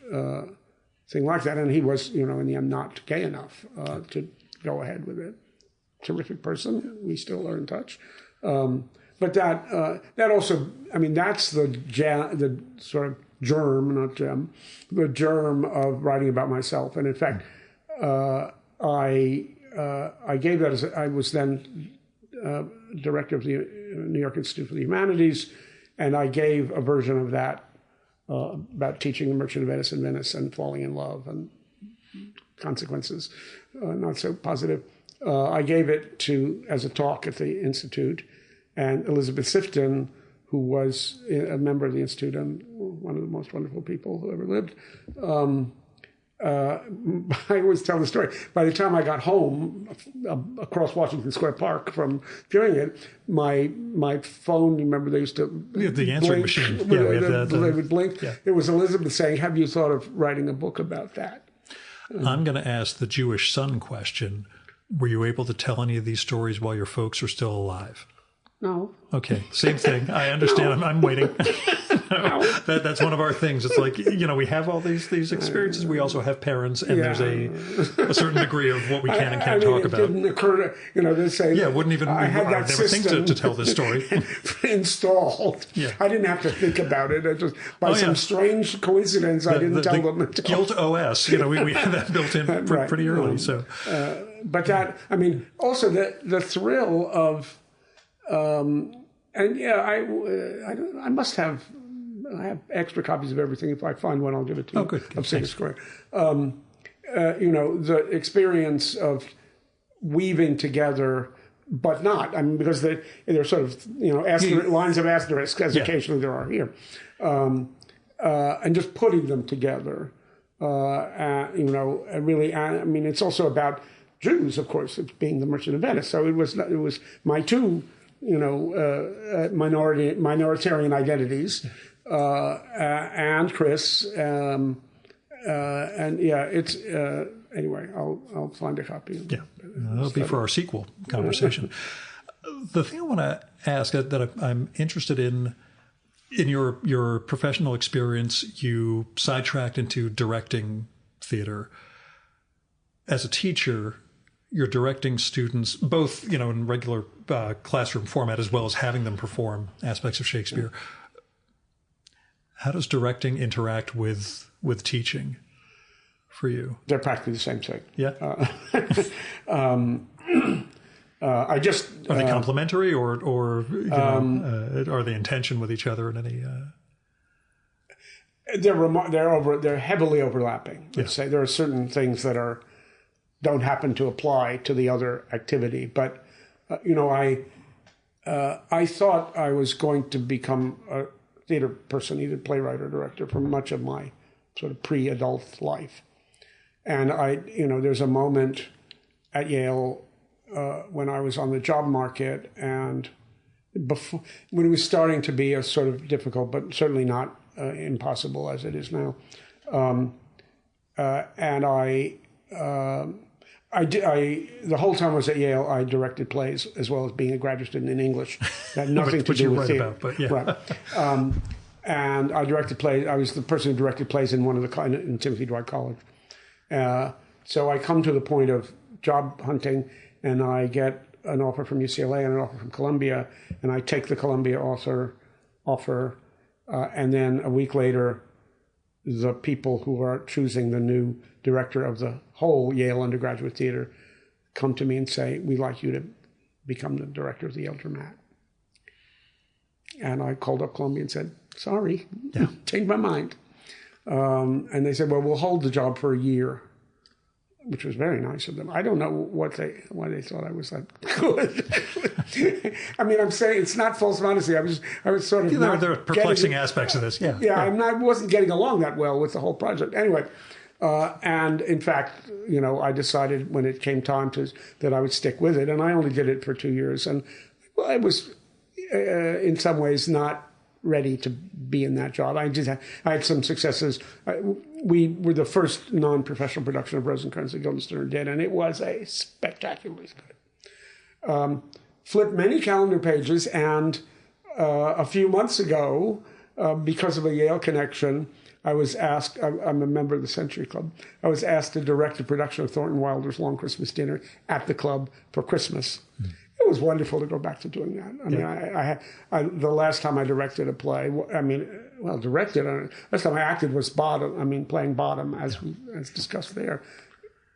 thing like that. And he was, in the end, not gay enough to go ahead with it. Terrific person. We still are in touch. But that also, I mean, that's the sort of germ, not gem, the germ of writing about myself. And in fact, I gave that as I was then director of the New York Institute for the Humanities, and I gave a version of that about teaching The Merchant of Venice in Venice and falling in love and consequences not so positive. I gave it as a talk at the Institute, and Elizabeth Sifton, who was a member of the Institute and one of the most wonderful people who ever lived. I always tell the story. By the time I got home across Washington Square Park from viewing it, my phone, remember they used to the answering blink, machine. Yeah, we have they would blink. Yeah. It was Elizabeth saying, "Have you thought of writing a book about that?" I'm going to ask the Jewish son question. Were you able to tell any of these stories while your folks were still alive? No. Okay, same thing. I understand. I'm waiting. That's one of our things. It's like, we have all these experiences. We also have parents, and there's a certain degree of what we can and can't talk about. It didn't occur to, they say, wouldn't even, I had that never think system to tell this story. installed. Yeah. I didn't have to think about it. I just, by some strange coincidence, I didn't tell them. Guilt OS, we had that built in pretty early. So, but that, also the thrill of, I must have. I have extra copies of everything. If I find one, I'll give it to you. Oh, good. Of Singer Square. The experience of weaving together, but not. Because they're sort of lines of asterisks, as occasionally there are here, and just putting them together. Really. It's also about Jews, of course. It's being the Merchant of Venice. So it was my two. Minoritarian identities, and Chris, it's anyway. I'll find a copy. Yeah, that'll be for our sequel conversation. The thing I want to ask that I'm interested in your professional experience, you sidetracked into directing theater. As a teacher, you're directing students both, in regular classroom format as well as having them perform aspects of Shakespeare. How does directing interact with teaching for you? They're practically the same thing. Yeah. I just are they complementary or are they in tension with each other in any? They're heavily overlapping. Let's say there are certain things that don't happen to apply to the other activity. But, I thought I was going to become a theater person, either playwright or director, for much of my sort of pre-adult life. And there's a moment at Yale when I was on the job market and when it was starting to be a sort of difficult, but certainly not impossible as it is now. The whole time I was at Yale, I directed plays as well as being a graduate student in English. That had nothing to do with theater. Right. And I directed plays. I was the person who directed plays in in Timothy Dwight College. So I come to the point of job hunting, and I get an offer from UCLA and an offer from Columbia, and I take the Columbia offer, and then a week later, the people who are choosing the new director of the whole Yale undergraduate theater come to me and say, "We'd like you to become the director of the Yale Dramat." And I called up Columbia and said, "Sorry, changed my mind." And they said, "Well, we'll hold the job for a year," which was very nice of them. I don't know why they thought I was that good. I'm saying it's not false modesty. I was sort of there are perplexing aspects of this. I wasn't getting along that well with the whole project. Anyway, and in fact, I decided when it came time that I would stick with it, and I only did it for 2 years, and I was in some ways not ready to be in that job. I had some successes. We were the first non-professional production of Rosencrantz that Guildenstern did, and it was a spectacularly good. Flipped many calendar pages, and a few months ago, because of a Yale connection, I was asked, I'm a member of the Century Club, I was asked to direct a production of Thornton Wilder's Long Christmas Dinner at the club for Christmas. It was wonderful to go back to doing that. The last time I directed a play, last time I acted was Bottom, playing Bottom, as discussed there,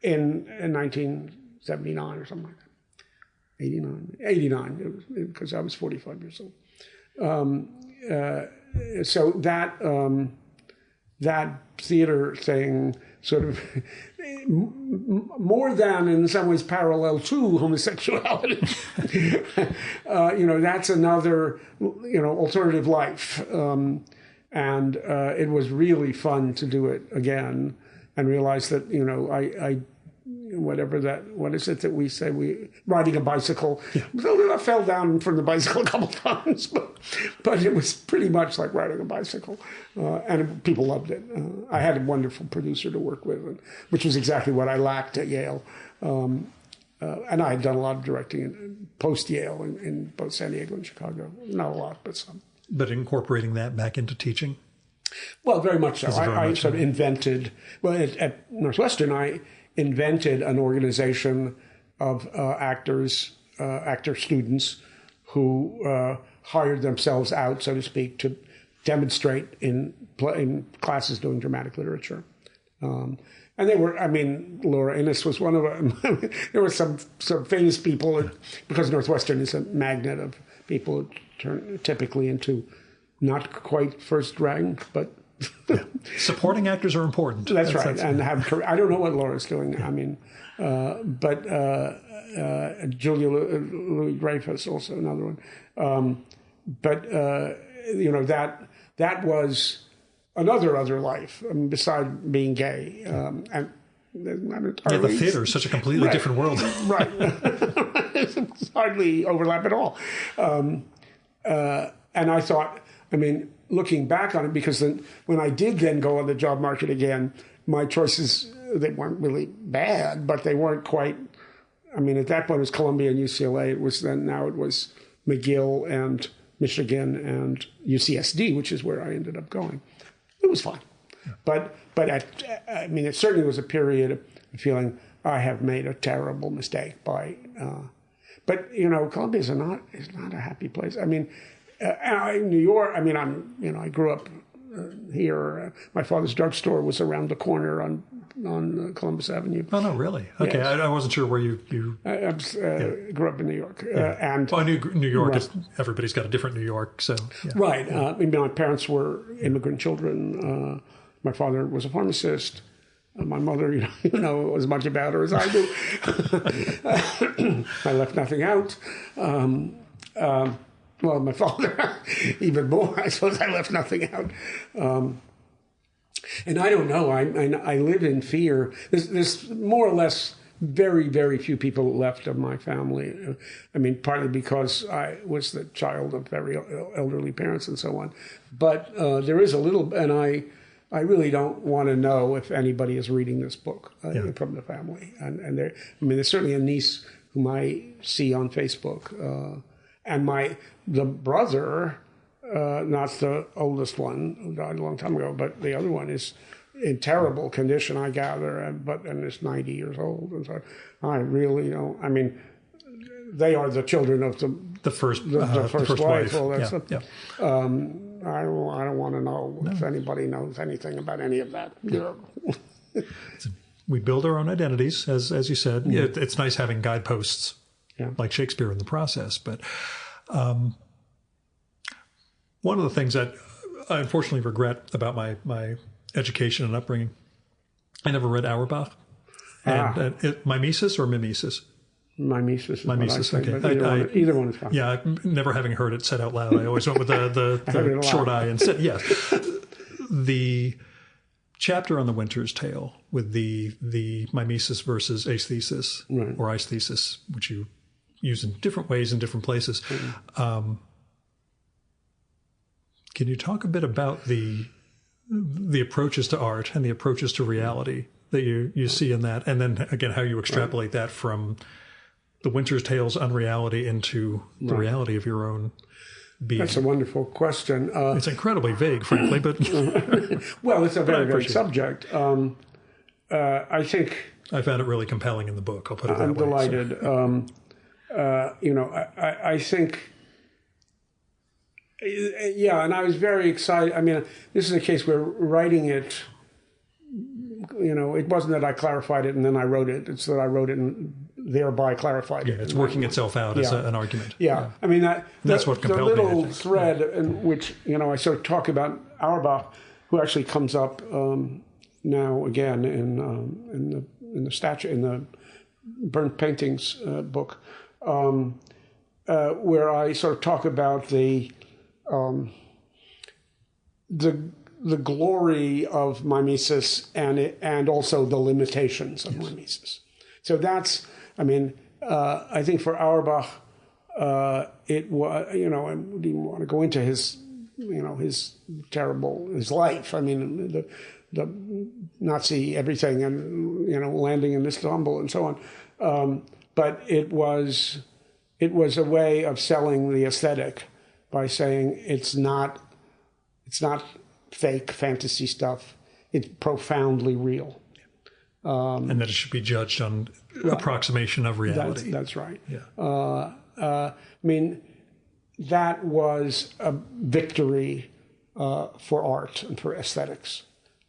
in 1979 or something like that. 89, because I was 45 years old. So that theater thing sort of more than in some ways parallel to homosexuality. That's another, alternative life. And it was really fun to do it again and realize that, what is it that we say, riding a bicycle. Yeah. I fell down from the bicycle a couple times, but it was pretty much like riding a bicycle. And people loved it. I had a wonderful producer to work with, which was exactly what I lacked at Yale. And I had done a lot of directing post-Yale in both San Diego and Chicago. Not a lot, but some. But incorporating that back into teaching? Well, very much so. I sort of invented, at Northwestern, I invented an organization of actor students who hired themselves out, so to speak, to demonstrate in classes doing dramatic literature. And they were, Laura Innes was one of them. There were some famous people, because Northwestern is a magnet of people who turn typically into not quite first rank, but yeah. Supporting actors are important. That's right. And I don't know what Laura's doing. Yeah. But Julia Louis-Dreyfus, also another one. That was other life beside being gay. And the theater is such a completely different world. Right. It's hardly overlap at all. And I thought, looking back on it, because then when I did then go on the job market again, my choices, they weren't really bad, but they weren't quite, at that point it was Columbia and UCLA. Now it was McGill and Michigan and UCSD, which is where I ended up going. It was fun. Yeah. But it certainly was a period of feeling I have made a terrible mistake by, but Columbia is not a happy place. New York, I grew up here. My father's drugstore was around the corner on Columbus Avenue. Oh, no, really? Okay, yes. I wasn't sure where you grew up in New York. And I knew New York, right. Everybody's got a different New York. So yeah. Right. My parents were immigrant children. My father was a pharmacist. My mother, as much about her as I do. I left nothing out. Well, my father, even more. I suppose I left nothing out. And I don't know. I live in fear. There's more or less very, very few people left of my family. Partly because I was the child of very elderly parents and so on. But there is a little, and I really don't want to know if anybody is reading this book from the family. And there's certainly a niece whom I see on Facebook. And the brother, not the oldest one, who died a long time ago, but the other one is in terrible condition, I gather, and is 90 years old. And so I really don't. They are the children of the first wife. Well, I don't want to know if anybody knows anything about any of that. We build our own identities, as you said. Mm-hmm. It's nice having guideposts. Yeah. Like Shakespeare in the process. But one of the things that I unfortunately regret about my education and upbringing, I never read Auerbach. And mimesis or mimesis? Mimesis. Mimesis, okay. Either one is fine. Yeah, never having heard it said out loud. I always went with the short I and said, yes. The chapter on the Winter's Tale with the mimesis versus aesthesis, right. Or aesthesis, which you use in different ways in different places. Mm-hmm. Can you talk a bit about the approaches to art and the approaches to reality that you see in that, and then again how you extrapolate that from the Winter's Tale's unreality into the reality of your own being? That's a wonderful question. It's incredibly vague, frankly, but well, it's a very great subject. I think I found it really compelling in the book. I'll put it that way. I'm delighted. So. I think, and I was very excited. This is a case where writing it, it wasn't that I clarified it and then I wrote it. It's that I wrote it and thereby clarified it. Yeah, it's working itself out as an argument. Yeah. That's what compelled me. The little thread in which, I sort of talk about Auerbach, who actually comes up now again in the burnt paintings book, where I sort of talk about the glory of mimesis and also the limitations of mimesis. So that's, I think for Auerbach, it was, I wouldn't even want to go into his life. The Nazi everything and, landing in Istanbul and so on. But it was a way of selling the aesthetic by saying it's not fake fantasy stuff. It's profoundly real. And that it should be judged on approximation of reality. That's right. Yeah. That was a victory for art and for aesthetics.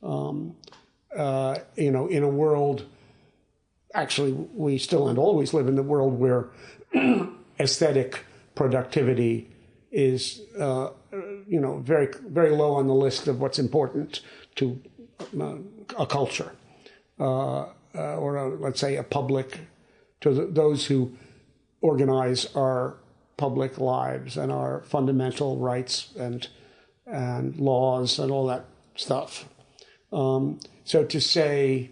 In a world, actually, we still and always live in the world where aesthetic productivity is, very, very low on the list of what's important to a culture, or let's say a public, to those who organize our public lives and our fundamental rights and laws and all that stuff. So to say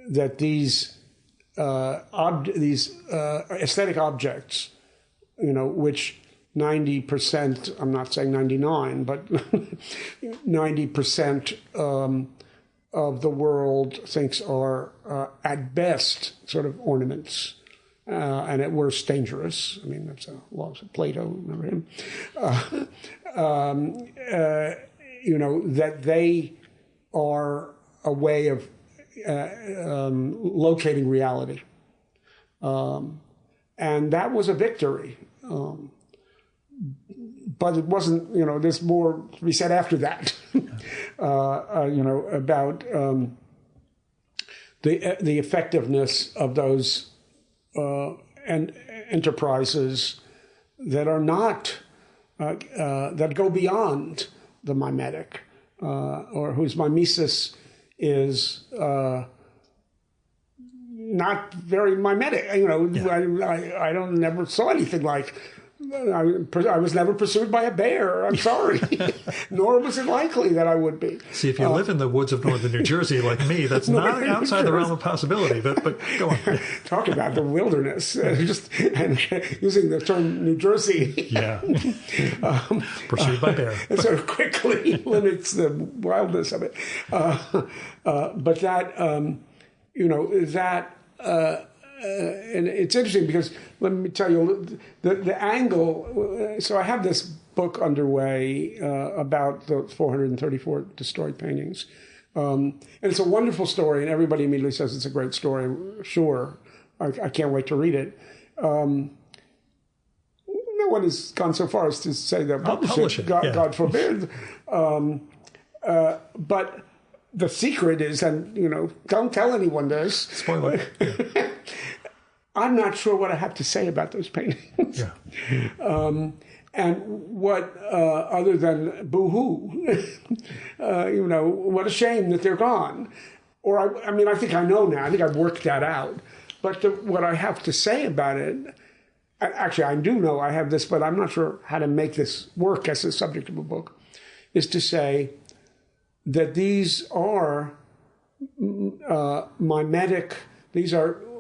that these aesthetic objects, which 90%, I'm not saying 99, but 90% of the world thinks are at best sort of ornaments, and at worst dangerous. That's a law of Plato, remember him? That they are a way of locating reality. And that was a victory. But it wasn't, there's more to be said after that, about the effectiveness of those and enterprises that are not, that go beyond the mimetic, or whose mimesis is not very mimetic. I never saw anything like. I was never pursued by a bear. I'm sorry. Nor was it likely that I would be. See, if you live in the woods of northern New Jersey like me, that's not outside the realm of possibility. But go on. Talk about the wilderness. And using the term New Jersey. Yeah. Pursued by bear. It sort of quickly limits the wildness of it. But that, and it's interesting because let me tell you the angle. So I have this book underway about the 434 destroyed paintings, and it's a wonderful story. And everybody immediately says it's a great story. Sure, I can't wait to read it. No one has gone so far as to say they'll publish it. God forbid. But the secret is, and don't tell anyone this. Spoiler. Yeah. I'm not sure what I have to say about those paintings. Yeah. And what, other than boo-hoo, what a shame that they're gone. Or, I think I know now. I think I've worked that out. But what I have to say about it, actually, I do know I have this, but I'm not sure how to make this work as a subject of a book, is to say that these are mimetic,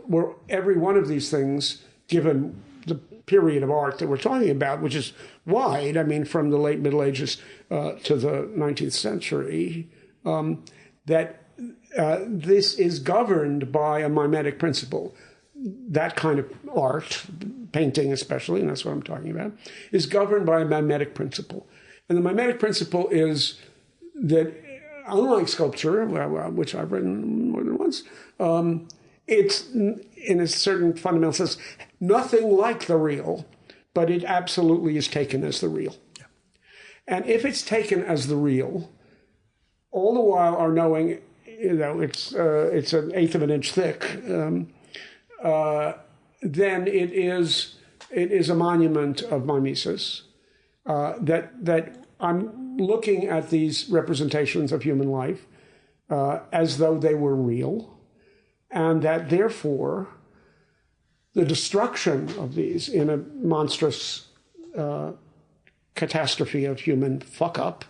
were every one of these things, given the period of art that we're talking about, which is wide, from the late Middle Ages to the 19th century, that this is governed by a mimetic principle. That kind of art, painting especially, and that's what I'm talking about, is governed by a mimetic principle. And the mimetic principle is that, unlike sculpture, which I've written more than once, it's, in a certain fundamental sense, nothing like the real, but it absolutely is taken as the real. Yeah. And if it's taken as the real, all the while are knowing, it's an eighth of an inch thick, then it is a monument of mimesis, that I'm looking at these representations of human life as though they were real, and that therefore the destruction of these in a monstrous catastrophe of human fuck-up,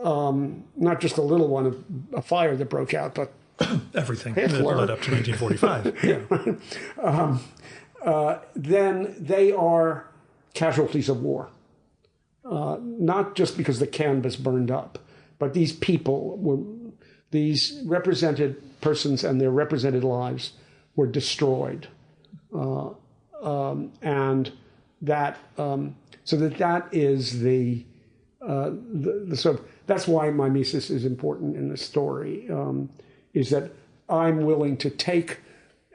not just a little one, a fire that broke out, but everything Hitler. That led up to 1945. Then they are casualties of war. Not just because the canvas burned up, but these people these represented persons and their represented lives were destroyed. And that, so that is the sort of, that's why mimesis is important in the story, is that I'm willing to take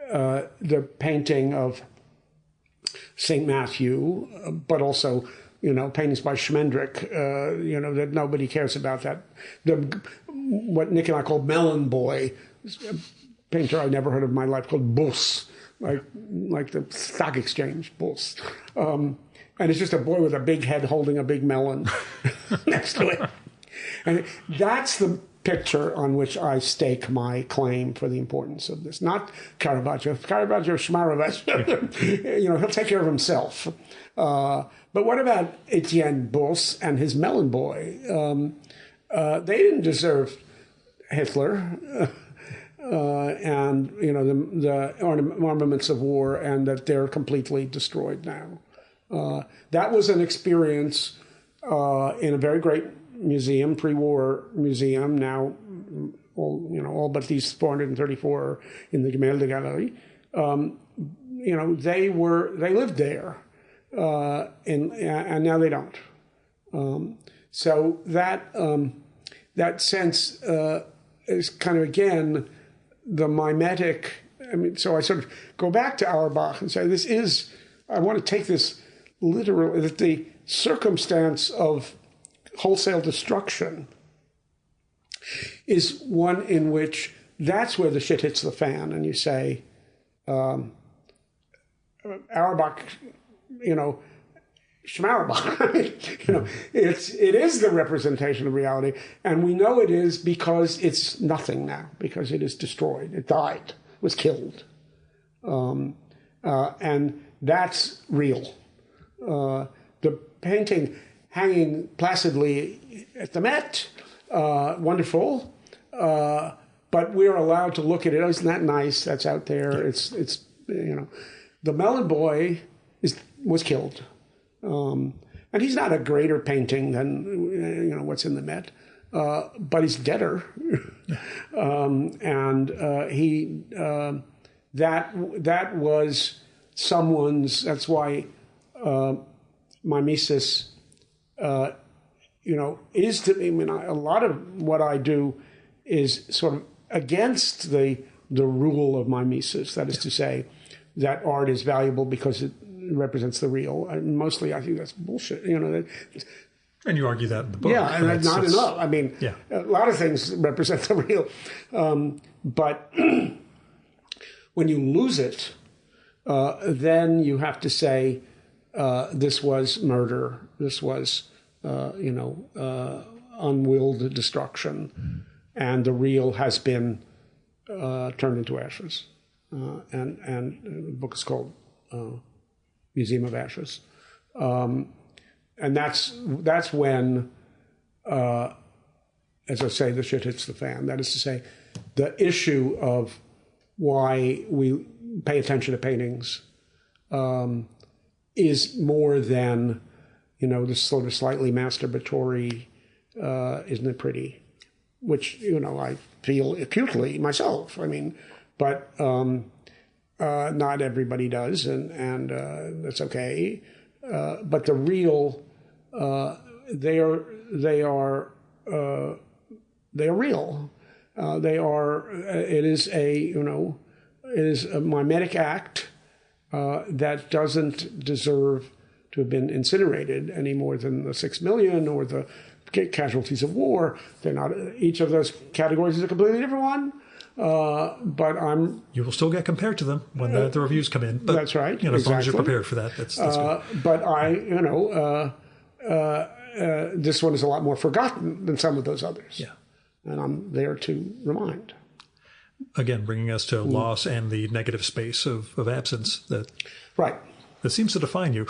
the painting of St. Matthew, but also, paintings by Schmendrick, that nobody cares about, that what Nick and I call Melon Boy, a painter I never heard of in my life, called Bus, like the stock exchange, Bus. And it's just a boy with a big head holding a big melon next to it. And that's the picture on which I stake my claim for the importance of this. Not Caravaggio. Caravaggio, Schmaravaggio, he'll take care of himself. But what about Etienne Bos and his Melon Boy? They didn't deserve Hitler and the armaments of war, and that they're completely destroyed now. That was an experience in a very great museum, pre-war museum. Now, all but these 434 are in the Gemälde Gallery. They lived there, and now they don't. So that sense is kind of, again, the mimetic. So I sort of go back to Auerbach and say, I want to take this literally, that the circumstance of wholesale destruction is one in which that's where the shit hits the fan, and you say, Auerbach, Schmarabach, it is the representation of reality, and we know it is because it's nothing now, because it is destroyed, it died, was killed, and that's real. The painting hanging placidly at the Met, wonderful, but we're allowed to look at it. Oh, isn't that nice? That's out there. It's the Melon Boy was killed, and he's not a greater painting than what's in the Met, but he's deader, and he that was someone's. That's why mimesis. Is to me. A lot of what I do is sort of against the rule of mimesis. That is to say, that art is valuable because it represents the real. And mostly, I think that's bullshit. And you argue that in the book. Yeah, and that's not enough. A lot of things represent the real, but when you lose it, then you have to say this was murder. This was unwilled destruction, and the real has been turned into ashes. And the book is called Museum of Ashes, and that's when, as I say, the shit hits the fan. That is to say, the issue of why we pay attention to paintings is more than this sort of slightly masturbatory, isn't it pretty? Which, I feel acutely myself. But not everybody does, and that's okay. But the real, they are real. It is a mimetic act that doesn't deserve to have been incinerated any more than the 6 million or the casualties of war. They're not. Each of those categories is a completely different one. But you will still get compared to them when the reviews come in. But, that's right. As long as you're prepared for that, that's good. But this one is a lot more forgotten than some of those others. Yeah. and I'm there to remind. Again, bringing us to loss and the negative space of absence that seems to define you,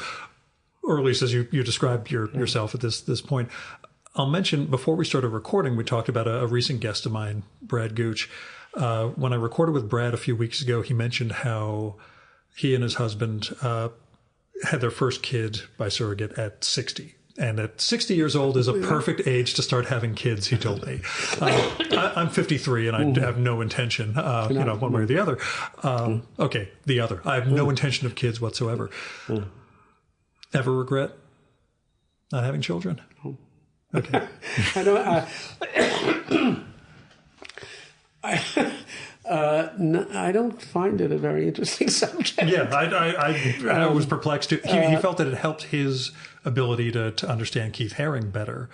or at least as you described yourself at this point. I'll mention, before we started recording, we talked about a recent guest of mine, Brad Gooch. When I recorded with Brad a few weeks ago, he mentioned how he and his husband had their first kid by surrogate at 60. And at 60 years old is a perfect age to start having kids, he told me. I'm 53 and I have no intention, one way or the other. The other. I have no intention of kids whatsoever. Ever regret not having children? Okay. I don't find it a very interesting subject. Yeah, I was perplexed too. He felt that it helped his ability to understand Keith Haring better.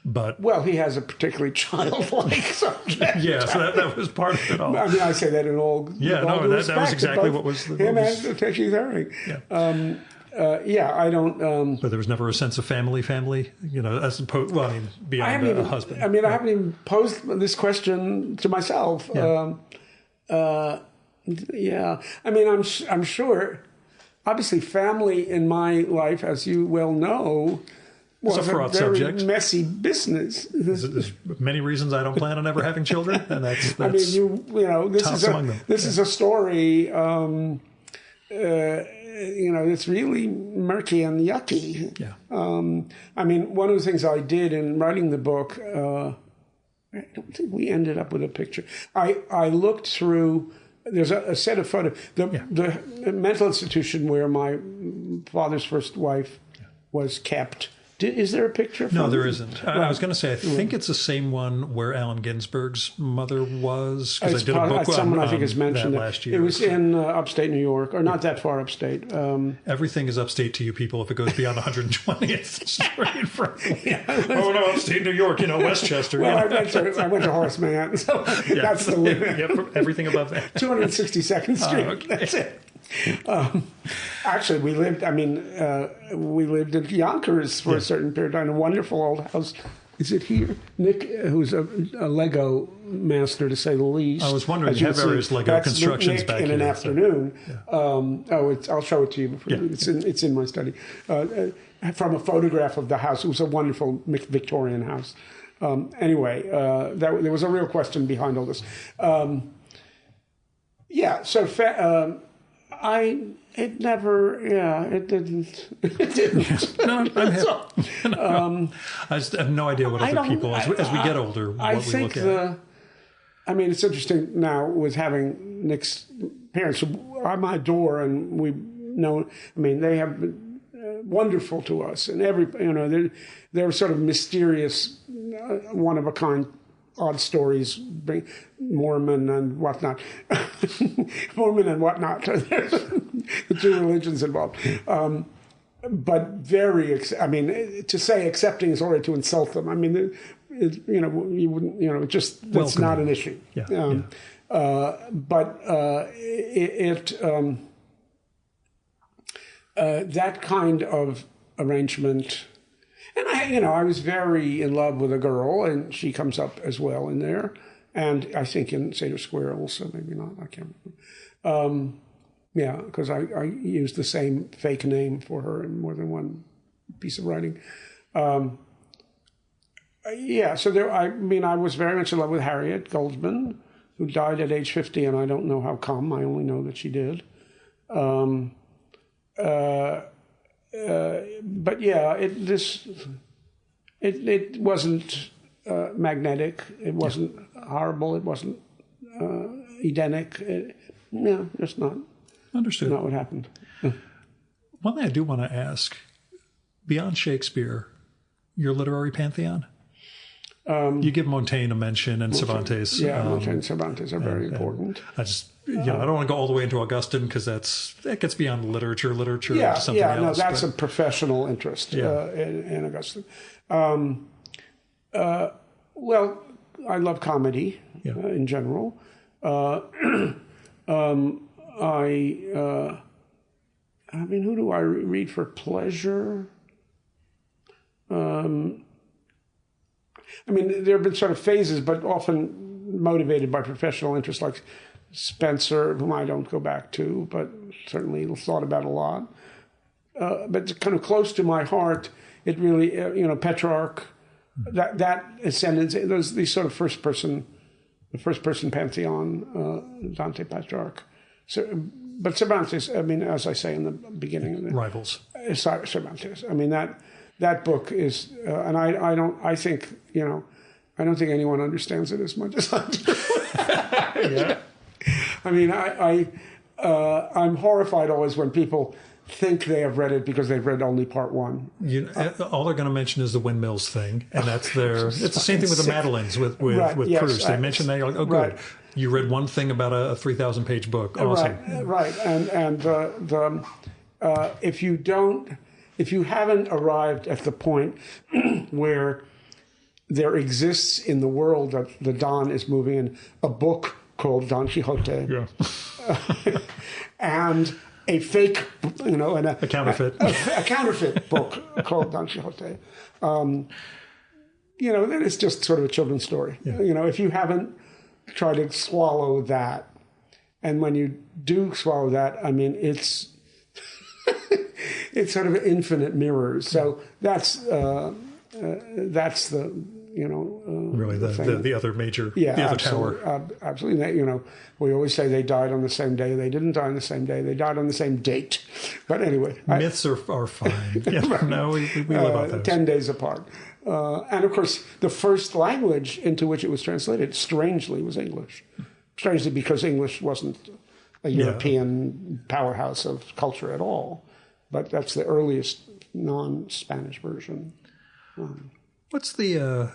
But he has a particularly childlike subject. Yeah, so that was part of it all. I mean, I say that in all. Yeah, no, that was exactly what was him and Keith Haring. Yeah. I don't. But there was never a sense of family, as opposed. Well, I mean, beyond a husband. I mean, I haven't even posed this question to myself. Yeah. I mean, I'm sure. Obviously, family in my life, as you well know, was a very subject. Messy business. There's many reasons I don't plan on ever having children, and that's I mean, this is a story. It's really murky and yucky. Yeah. I mean, one of the things I did in writing the book, I don't think we ended up with a picture. I looked through. There's a set of photos. The mental institution where my father's first wife was kept. Is there a picture? No, there isn't. I was going to say, I think it's the same one where Allen Ginsberg's mother was, because I did a book someone I think has mentioned that last year. It was in upstate New York, or not that far upstate. Everything is upstate to you people if it goes beyond 120th Street. Oh no, upstate New York, Westchester. Well, I went to Horace Mann, so that's the limit. Everything above that. 262nd Street. Okay. That's it. Actually, we lived in Yonkers for a certain period of time, a wonderful old house. Is it here? Nick, who's a Lego master, to say the least. I was wondering, you have various Lego constructions Nick back in here. an afternoon. Yeah. I'll show it to you. It's in my study. From a photograph of the house. It was a wonderful Victorian house. Anyway, there was a real question behind all this. It didn't. No, I'm happy. I just have no idea what other people, as we get older, what we look at. I mean, it's interesting now with having Nick's parents at my door, and we know. I mean, they have been wonderful to us, and they're sort of mysterious, one of a kind. Odd stories, Mormon and whatnot. There's the two religions involved. But very, to say accepting is already to insult them. I mean, you wouldn't, that's not an issue. Yeah. That kind of arrangement. And I was very in love with a girl, and she comes up as well in there. And I think in Seder Square also, maybe not, I can't remember. Because I used the same fake name for her in more than one piece of writing. So I was very much in love with Harriet Goldsman, who died at age 50, and I don't know how come. I only know that she did. It wasn't magnetic. It wasn't horrible. It wasn't Edenic. Just not. Understood. Not what happened. One thing I do want to ask, beyond Shakespeare, your literary pantheon? You give Montaigne a mention and Cervantes. Montaigne and Cervantes are very important. I just, I don't want to go all the way into Augustine because that gets beyond literature. Something else. No, that's a professional interest in Augustine. Well, I love comedy in general. Who do I read for pleasure? I mean, there have been sort of phases, but often motivated by professional interests, like Spencer, whom I don't go back to, but certainly thought about a lot. But kind of close to my heart, it really, Petrarch, that ascendance, these sort of the first person pantheon, Dante, Petrarch. So, but Cervantes, I mean, as I say in the beginning of the Rivals. Cervantes. I mean, that book is, and I don't think anyone understands it as much as I do. Yeah. I mean, I'm horrified always when people think they have read it because they've read only part one. All they're going to mention is the windmills thing, and that's it's the same thing with the Madeleines with Proust. They mention that, you're like, oh, good. Right. You read one thing about a 3,000-page book. Awesome. Right. And if you haven't arrived at the point where there exists in the world that the Don is moving in a book called Don Quixote, and a fake, and a counterfeit, a counterfeit book called Don Quixote, then it's just sort of a children's story. Yeah. If you haven't tried to swallow that, and when you do swallow that, I mean, it's sort of infinite mirrors. So that's the really the other major, the other tower. Absolutely. We always say they died on the same day. They didn't die on the same day. They died on the same date. But anyway. Myths are fine. Yeah, right. No, we live off those. 10 days apart. And of course, the first language into which it was translated, strangely, was English. Strangely, because English wasn't a European powerhouse of culture at all. But that's the earliest non-Spanish version. What's the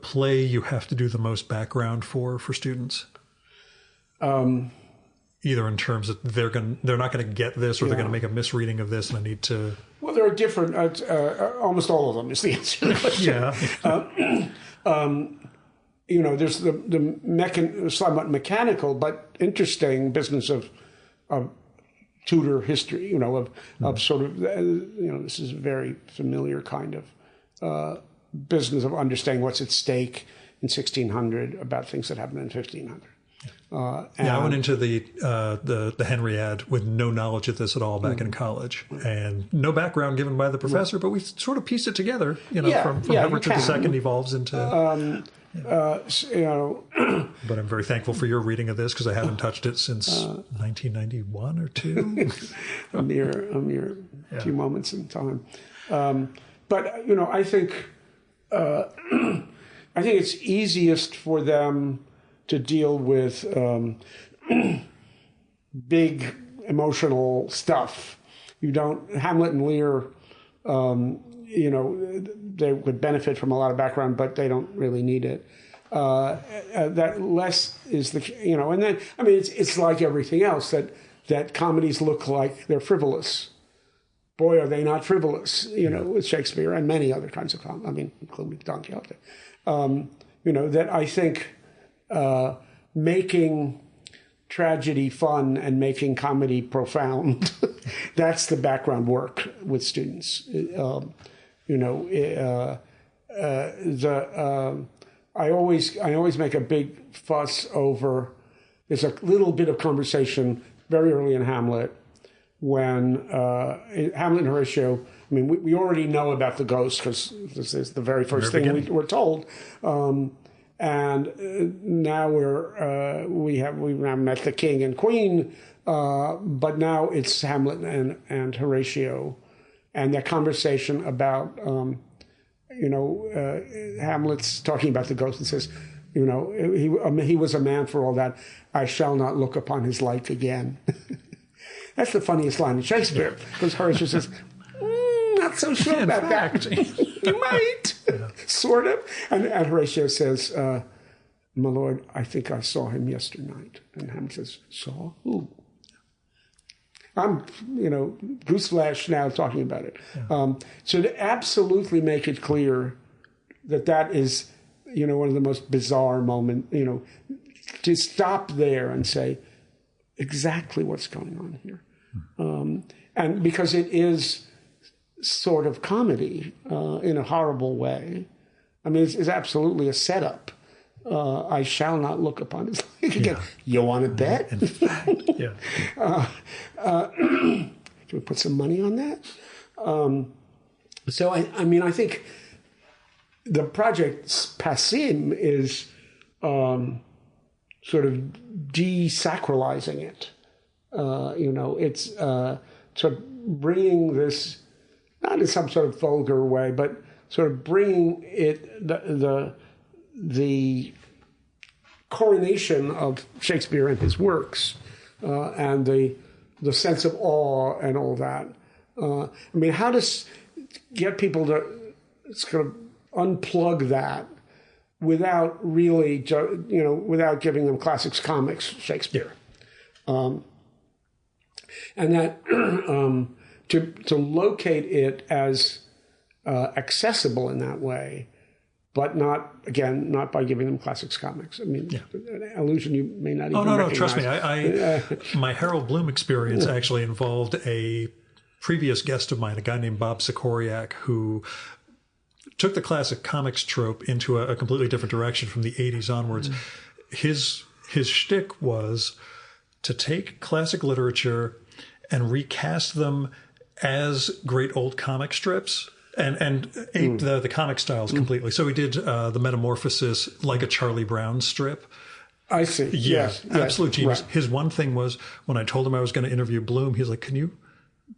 play you have to do the most background for students? Either in terms of they're not going to get this, or they're going to make a misreading of this, and I need to. Well, there are different. Almost all of them is the answer to the question. Yeah. There's the somewhat mechanical but interesting business of Tudor history. Of sort of this is a very familiar kind of business of understanding what's at stake in 1600 about things that happened in 1500. I went into the Henriade with no knowledge of this at all back in college, and no background given by the professor, but we sort of pieced it together, from how Richard II evolves into. But I'm very thankful for your reading of this, because I haven't touched it since 1991 or two. a mere few moments in time. But I think it's easiest for them to deal with big emotional stuff. Hamlet and Lear, they would benefit from a lot of background, but they don't really need it. That less is and then, I mean, it's like everything else that comedies look like they're frivolous. Boy, are they not frivolous, with Shakespeare and many other kinds of comedy, including Don Quixote. That I think making tragedy fun and making comedy profound, that's the background work with students. I always make a big fuss over, there's a little bit of conversation very early in Hamlet, when Hamlet and Horatio, I mean, we already know about the ghost, because this is the very first thing we're told. And now we've now met the king and queen, but now it's Hamlet and Horatio, and their conversation about, Hamlet's talking about the ghost and says, he was a man for all that. I shall not look upon his like again. That's the funniest line in Shakespeare, because Horatio says, not so sure about that. You might, sort of. And Horatio says, my lord, I think I saw him yesternight. And Hamlet says, saw who? I'm, gooseflash now talking about it. Yeah. So to absolutely make it clear that is, one of the most bizarre moments, to stop there and say exactly what's going on here. And because it is sort of comedy in a horrible way, I mean, it's absolutely a setup. I shall not look upon his leg again. Yeah. You want to bet? In fact, yeah. Can we put some money on that? So, I mean, I think the project Passim is sort of desacralizing it. It's sort of bringing this, not in some sort of vulgar way, but sort of bringing it, the coronation of Shakespeare and his works, and the sense of awe and all that. I mean, how to get people to sort of unplug that without really, without giving them classics comics Shakespeare, and that to locate it as accessible in that way, but not by giving them classics comics. I mean, an illusion you may not even recognize. Trust me. My Harold Bloom experience actually involved a previous guest of mine, a guy named Bob Sikoriak, who took the classic comics trope into a completely different direction from the 80s onwards. His shtick was to take classic literature and recast them as great old comic strips and ape the comic styles completely. So he did the Metamorphosis like a Charlie Brown strip. I see. Yes, absolute genius. Right. His one thing was, when I told him I was going to interview Bloom, he's like, can you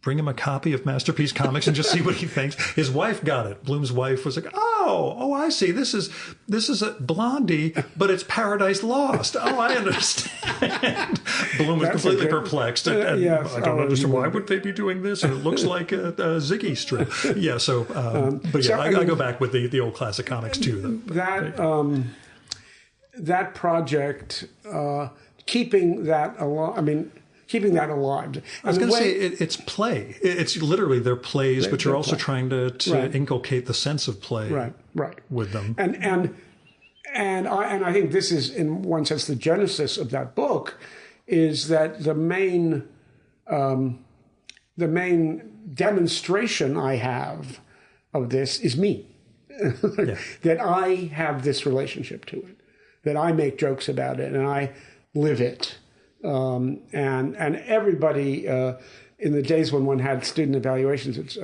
bring him a copy of Masterpiece Comics and just see what he thinks? His wife got it. Bloom's wife was like, oh, I see. This is a Blondie, but it's Paradise Lost. Oh, I understand. Bloom was completely perplexed. And I don't understand, why would they be doing this? And it looks like a Ziggy strip. Yeah, so, I go back with the old classic comics too. That project, keeping that alive, keeping that alive. I was going to say, it's play. It's literally their plays, but you're also trying to inculcate the sense of play with them. And I think this is, in one sense, the genesis of that book, is that the main demonstration I have of this is me. That I have this relationship to it, that I make jokes about it, and I live it. And everybody, in the days when one had student evaluations, which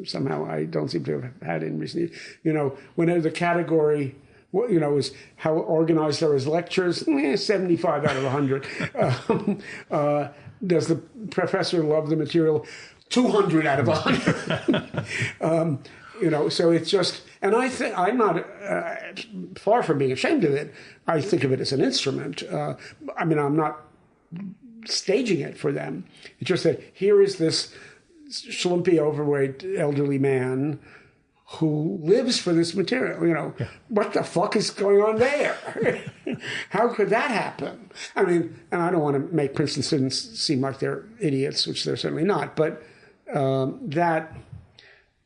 somehow I don't seem to have had in recent years, whenever the category, was how organized are his lectures, 75 out of 100. Does the professor love the material? 200 out of 100. So it's just, and I think I'm not far from being ashamed of it. I think of it as an instrument. I'm not staging it for them. It's just that here is this schlumpy, overweight, elderly man who lives for this material. What the fuck is going on there? How could that happen? And I don't want to make Princeton students seem like they're idiots, which they're certainly not, but that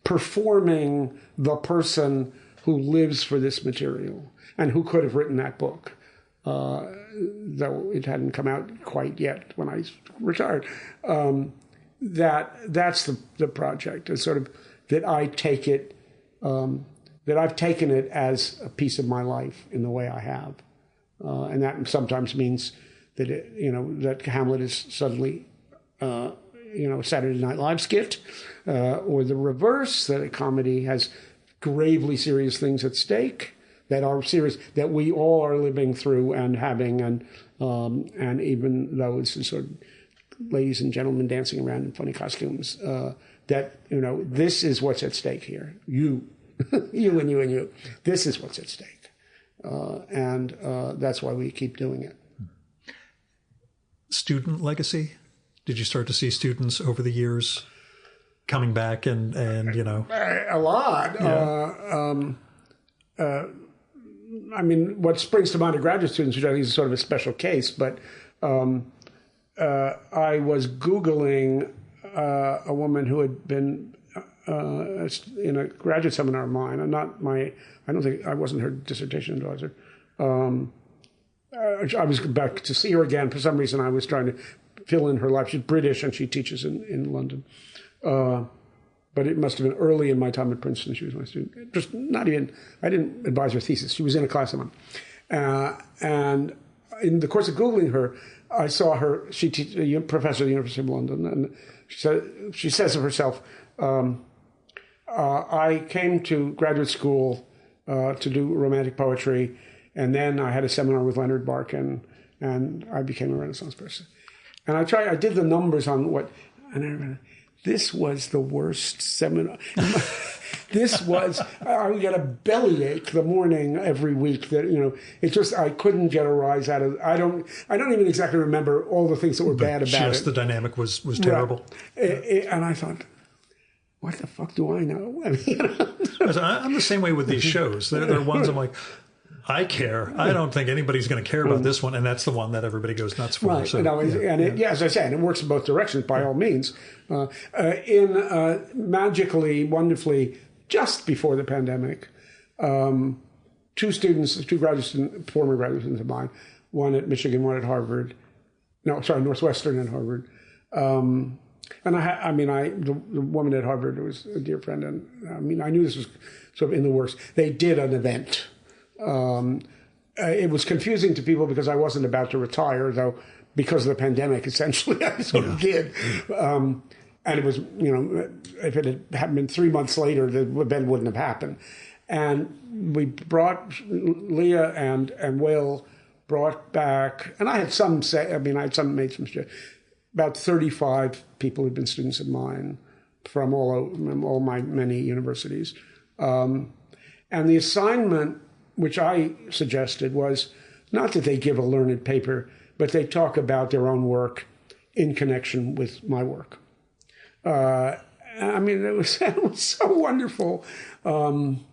performing the person who lives for this material and who could have written that book, though it hadn't come out quite yet when I retired, that's the project. It's sort of that I take it, that I've taken it as a piece of my life in the way I have. And that sometimes means that, that Hamlet is suddenly, a Saturday Night Live skit, or the reverse, that a comedy has gravely serious things at stake that are serious, that we all are living through and having, and even though it's sort of ladies and gentlemen dancing around in funny costumes, that, this is what's at stake here. You and you and you. This is what's at stake. And that's why we keep doing it. Student legacy? Did you start to see students over the years coming back and A lot. Yeah. What springs to mind are graduate students, which I think is sort of a special case, but I was Googling a woman who had been in a graduate seminar of mine, and I wasn't her dissertation advisor. I was back to see her again. For some reason, I was trying to fill in her life. She's British, and she teaches in London. but it must have been early in my time at Princeton. She was my student. Just not even, I didn't advise her thesis. She was in a class of mine. And in the course of Googling her, I saw her, she teaches a professor at the University of London, and she says of herself, I came to graduate school to do romantic poetry, and then I had a seminar with Leonard Barkan, and I became a Renaissance person. And I did the numbers on what, and I remember, this was the worst seminar. This was, I would get a bellyache the morning every week that, it just, I couldn't get a rise out of, I don't even exactly remember all the things that were bad about it. Just the dynamic was terrible. Right. And I thought, what the fuck do I know? I mean, I'm the same way with these shows. There are ones I'm like, I care. I don't think anybody's going to care about this one, and that's the one that everybody goes nuts for. Right. So, as I said, it works in both directions by all means. Magically, wonderfully, just before the pandemic, two former graduate students of mine, one at Michigan, one at Harvard. Northwestern and Harvard. And the woman at Harvard was a dear friend, and I knew this was sort of in the works. They did an event. It was confusing to people because I wasn't about to retire, though because of the pandemic, essentially, I sort of did. And it was, if it had happened 3 months later, the event wouldn't have happened. And we brought, Leah and Will brought back, and I had some made some, about 35 people who'd been students of mine from all my many universities. And the assignment, which I suggested, was not that they give a learned paper, but they talk about their own work in connection with my work. It was so wonderful. Princeton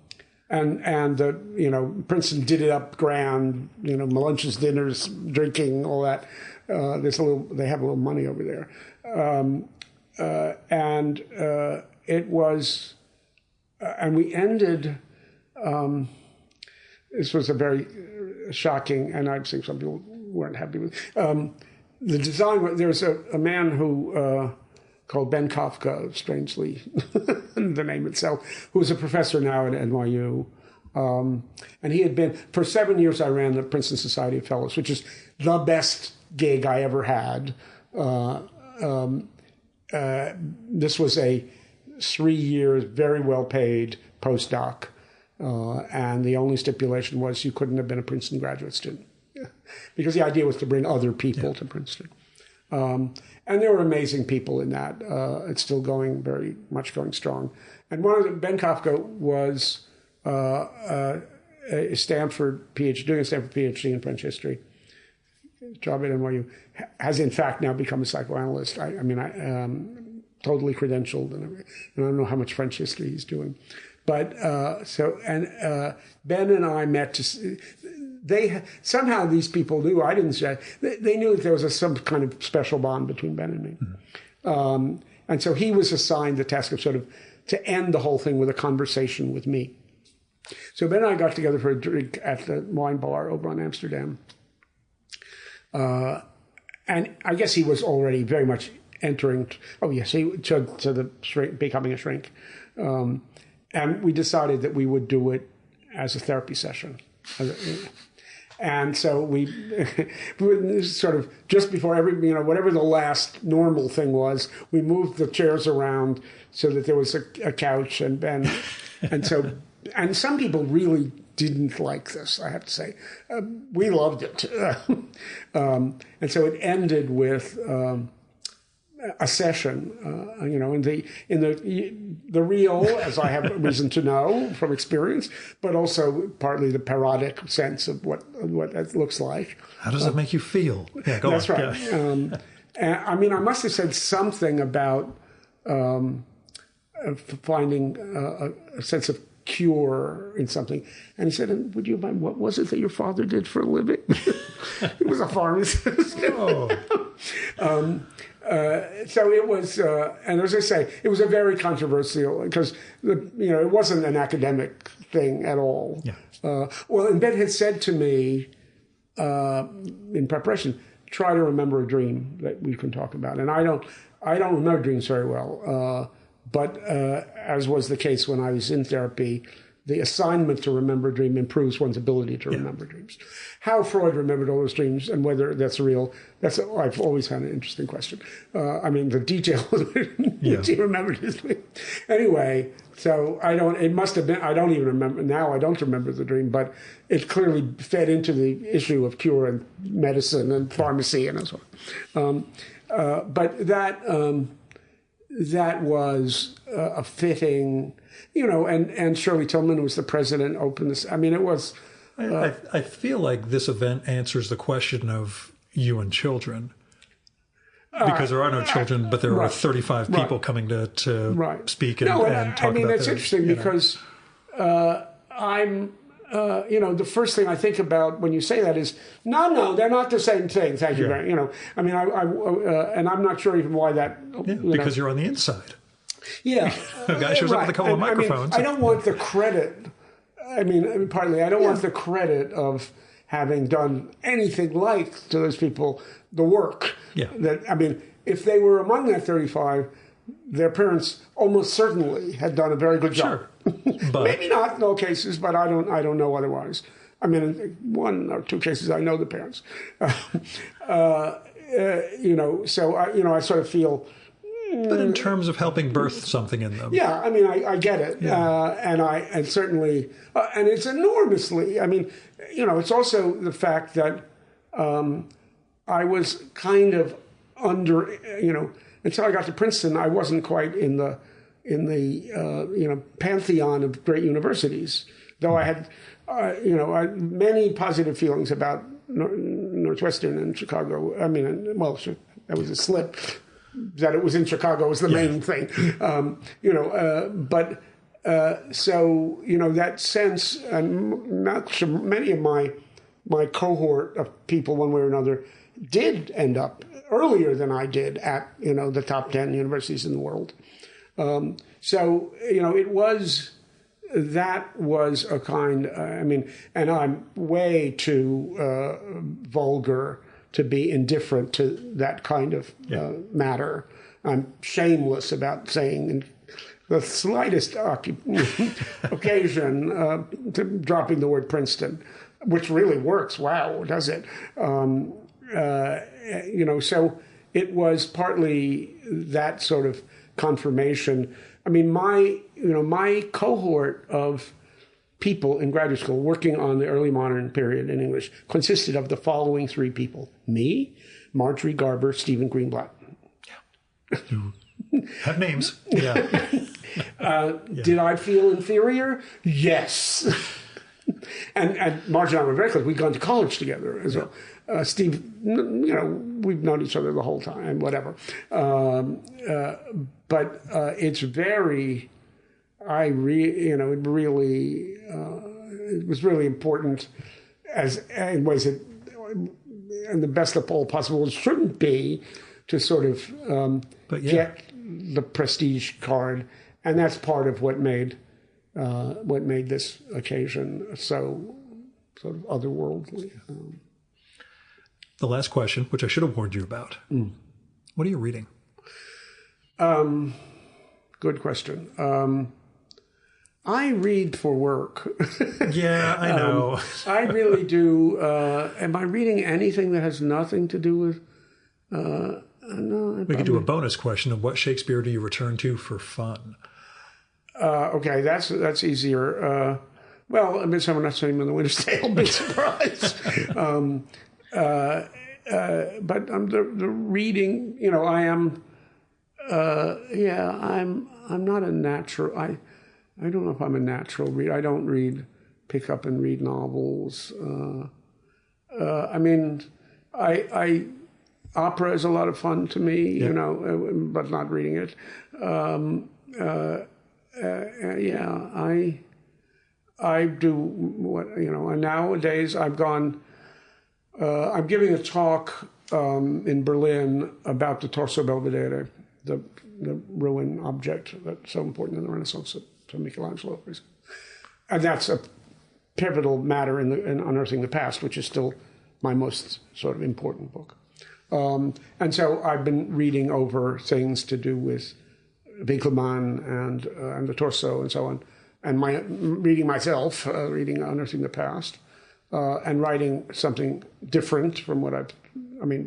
did it up grand, lunches, dinners, drinking, all that. They have a little money over there. It was, and we ended, this was a very shocking, and I think some people weren't happy with the design. There was a man who called Ben Kafka, strangely, the name itself, who was a professor now at NYU. And he had been, for 7 years, I ran the Princeton Society of Fellows, which is the best gig I ever had. This was a 3 years, very well paid postdoc. And the only stipulation was you couldn't have been a Princeton graduate student, because the idea was to bring other people to Princeton. And there were amazing people in that. It's still very much going strong. And Ben Kafka was a Stanford PhD, doing a Stanford PhD in French history. Job at NYU, has in fact now become a psychoanalyst. Totally credentialed, and I don't know how much French history he's doing. But Ben and I met somehow these people knew, I didn't say, they knew that there was some kind of special bond between Ben and me. Mm-hmm. And so he was assigned the task of sort of to end the whole thing with a conversation with me. So Ben and I got together for a drink at the wine bar over on Amsterdam. And I guess he was already very much entering, becoming a shrink. And we decided that we would do it as a therapy session. And so we sort of, just before whatever the last normal thing was, we moved the chairs around so that there was a couch and Ben. And some people really didn't like this, I have to say. We loved it. And so it ended with a session, in the real, as I have reason to know from experience, but also partly the parodic sense of what that looks like. How does it make you feel? Yeah, go that's on. Right. Yeah. I must have said something about finding a sense of cure in something. And he said, would you mind, what was it that your father did for a living? He was a pharmacist. Oh. So it was, and as I say, it was a very controversial, because it wasn't an academic thing at all. Yeah. And Ben had said to me in preparation, try to remember a dream that we can talk about. And I don't remember dreams very well. But as was the case when I was in therapy, the assignment to remember a dream improves one's ability to remember dreams. How Freud remembered all those dreams and whether that's real, I've always had an interesting question. I mean, the detail of which he remembered his dream. Anyway, so it must have been, I don't even remember, now I don't remember the dream, but it clearly fed into the issue of cure and medicine and pharmacy and so on. But that was a fitting, and Shirley Tillman, who was the president, opened this. I mean, it was. I feel like this event answers the question of you and children. Because there are no children, but there are 35 people coming to speak and talk about I mean, it's interesting because I'm, the first thing I think about when you say that is, no, they're not the same thing. Thank you very much. I mean, and I'm not sure even why that. Because you're on the inside. Yeah. A guy shows up with a couple of microphones. I don't want the credit. Partly, I don't want the credit of having done anything like to those people the work. Yeah. If they were among that 35, their parents almost certainly had done a very good job. But maybe not in all cases, but I don't know otherwise. I mean, in one or two cases, I know the parents. So I sort of feel. But in terms of helping birth something in them. Yeah, I mean, I get it. Yeah. And certainly, and it's enormously, I mean, it's also the fact that I was kind of under, until I got to Princeton, I wasn't quite in the pantheon of great universities, though I had, many positive feelings about Northwestern and Chicago. I mean, that was a slip. That it was in Chicago was the main thing, so that sense, and many of my cohort of people, one way or another, did end up earlier than I did at the top 10 universities in the world. It was a kind. And I'm way too vulgar to be indifferent to that kind of matter. I'm shameless about saying the slightest occasion to dropping the word Princeton, which really works. Wow, does it? So it was partly that sort of confirmation. I mean, my cohort of people in graduate school working on the early modern period in English consisted of the following three people: me, Marjorie Garber, Stephen Greenblatt. Yeah. Have names. Yeah. Did I feel inferior? Yes. and Marjorie and I were very close. We'd gone to college together as well. Steve, we've known each other the whole time, whatever. But it's very... it was really important in ways that, in the best of all possible, it shouldn't be, to sort of get the prestige card, and that's part of what made this occasion so sort of otherworldly. The last question, which I should have warned you about. What are you reading? Good question. I read for work. Yeah, I know. I really do. Am I reading anything that has nothing to do with... No. We could do a bonus question of what Shakespeare do you return to for fun? Okay, that's easier. Well, A Midsummer Night's Dream and The Winter's Tale, big surprise. But the reading, I am... I'm not a natural... I don't know if I'm a natural reader. I don't pick up and read novels. Opera is a lot of fun to me, but not reading it. I do what, and nowadays I'm giving a talk in Berlin about the Torso Belvedere, the ruin object that's so important in the Renaissance to Michelangelo. And that's a pivotal matter in unearthing the past, which is still my most sort of important book. And so I've been reading over things to do with Winckelmann and the Torso and so on, and reading myself, reading Unearthing the Past, and writing something different from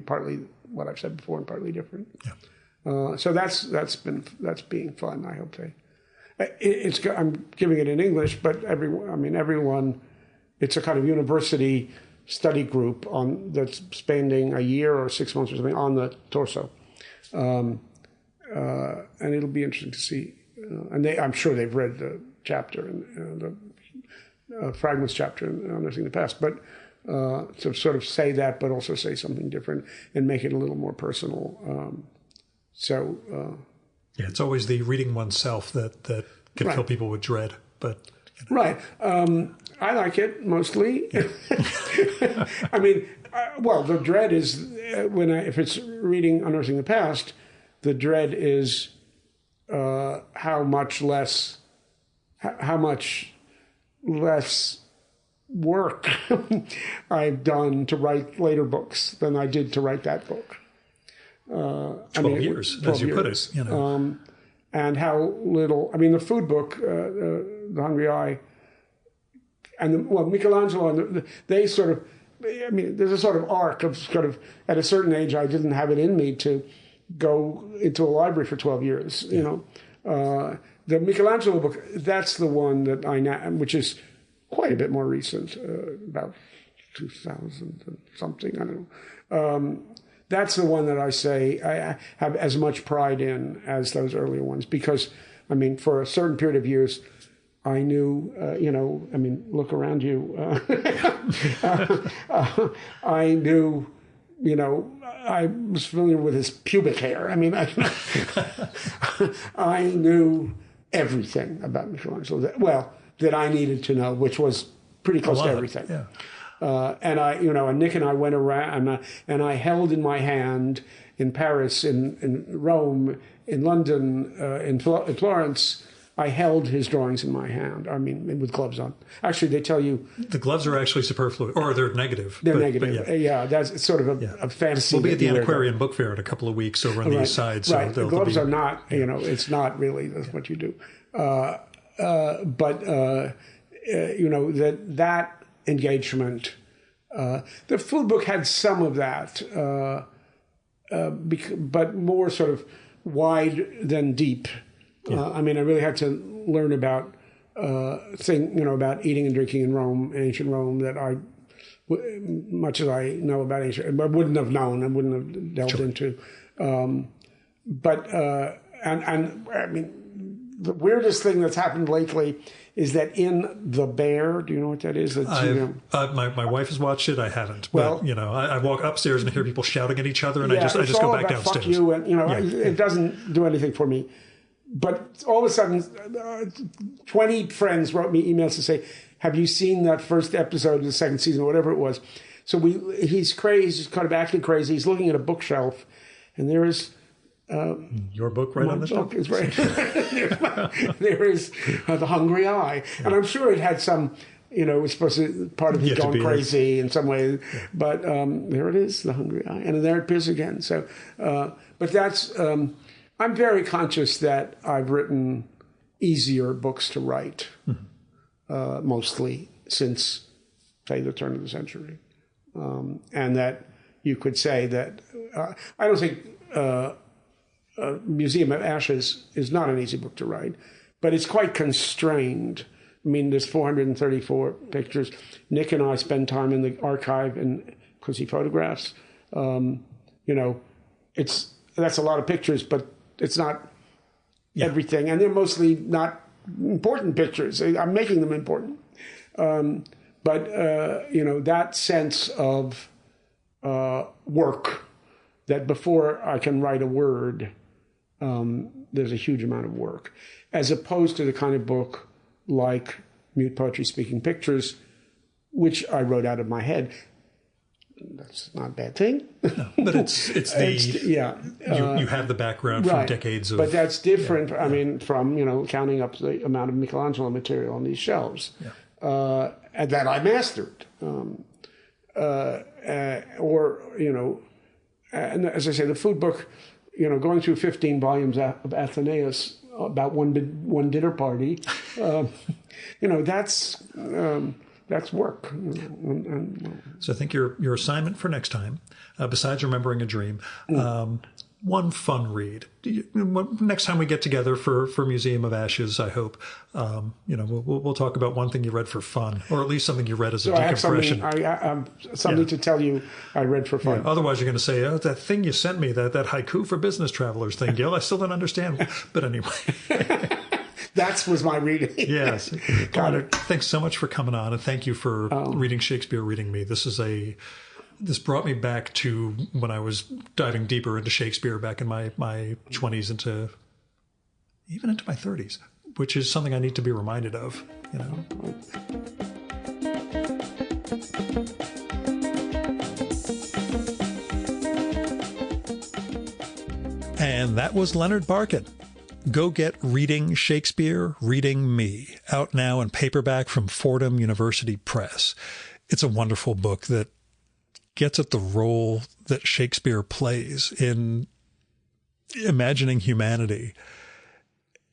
partly what I've said before and partly different. Yeah. So that's being fun. I hope I'm giving it in English, but everyone. It's a kind of university study group that's spending a year or 6 months or something on the Torso, and it'll be interesting to see. And I'm sure they've read the chapter and the fragments chapter in Unearthing the Past, but to sort of say that, but also say something different and make it a little more personal. Yeah, it's always the reading oneself that can fill people with dread, but. Right. I like it mostly. The dread is if it's reading Unearthing the Past, the dread is how much less work I've done to write later books than I did to write that book. 12 years, as you put it. You know. And how little. The food book, The Hungry Eye, and Michelangelo, they sort of. There's a sort of arc of at a certain age, I didn't have it in me to go into a library for 12 years. You know, the Michelangelo book. That's the one that which is quite a bit more recent, about 2000 and something. I don't know. That's the one that I say I have as much pride in as those earlier ones, because, for a certain period of years, I knew, look around you. I knew, I was familiar with his pubic hair. I knew everything about Michelangelo that I needed to know, which was pretty close to everything. Yeah. And Nick and I went around, and I held in my hand in Paris, in Rome, in London, in Florence. I held his drawings in my hand. With gloves on. Actually, they tell you the gloves are actually superfluous, or they're negative. They're negative. But yeah, that's sort of a fantasy. We'll be at the Antiquarian Book Fair in a couple of weeks over on the east side. So right. The gloves are not. It's not really what you do. That engagement. The food book had some of that, but more sort of wide than deep. Yeah. I really had to learn about about eating and drinking in Rome, ancient Rome, that much as I know about ancient, I wouldn't have known, I wouldn't have delved into. The weirdest thing that's happened lately is that in The Bear, do you know what that is? My wife has watched it. I haven't. But, I walk upstairs and I hear people shouting at each other, and I just go back downstairs. Fuck you, and it doesn't do anything for me. But all of a sudden, 20 friends wrote me emails to say, "Have you seen that first episode of the second season, or whatever it was?" So he's crazy. He's kind of acting crazy. He's looking at a bookshelf, and there is. Your book right on the shelf? Is right. there is The Hungry Eye. Yeah. And I'm sure it had some, it was supposed to part of it going crazy in some way. Yeah. But there it is, The Hungry Eye. And there it appears again. So, but that's, I'm very conscious that I've written easier books to write, mostly since, say, the turn of the century. And that you could say that, I don't think... Museum of Ashes is not an easy book to write, but it's quite constrained. There's 434 pictures. Nick and I spend time in the archive, and because he photographs, that's a lot of pictures, but it's not everything, and they're mostly not important pictures. I'm making them important, but that sense of work, that before I can write a word. There's a huge amount of work, as opposed to the kind of book like Mute Poetry Speaking Pictures, which I wrote out of my head. That's not a bad thing. No, but you have the background from decades of... But that's different, from, counting up the amount of Michelangelo material on these shelves, and that I mastered. And as I say, the food book... going through 15 volumes of Athenaeus about one dinner party, that's work. So I think your assignment for next time, besides remembering a dream, one fun read. Next time we get together for Museum of Ashes, I hope, we'll talk about one thing you read for fun, or at least something you read as a decompression. I have something to tell you I read for fun. Yeah. Otherwise, you're going to say, that thing you sent me, that haiku for business travelers thing, Gil, I still don't understand. But anyway. That was my reading. Yes. Leonard, thanks so much for coming on, and thank you for reading Shakespeare, reading me. This brought me back to when I was diving deeper into Shakespeare back in my 20s even into my 30s, which is something I need to be reminded of, And that was Leonard Barkan. Go get Reading Shakespeare, Reading Me, out now in paperback from Fordham University Press. It's a wonderful book that gets at the role that Shakespeare plays in imagining humanity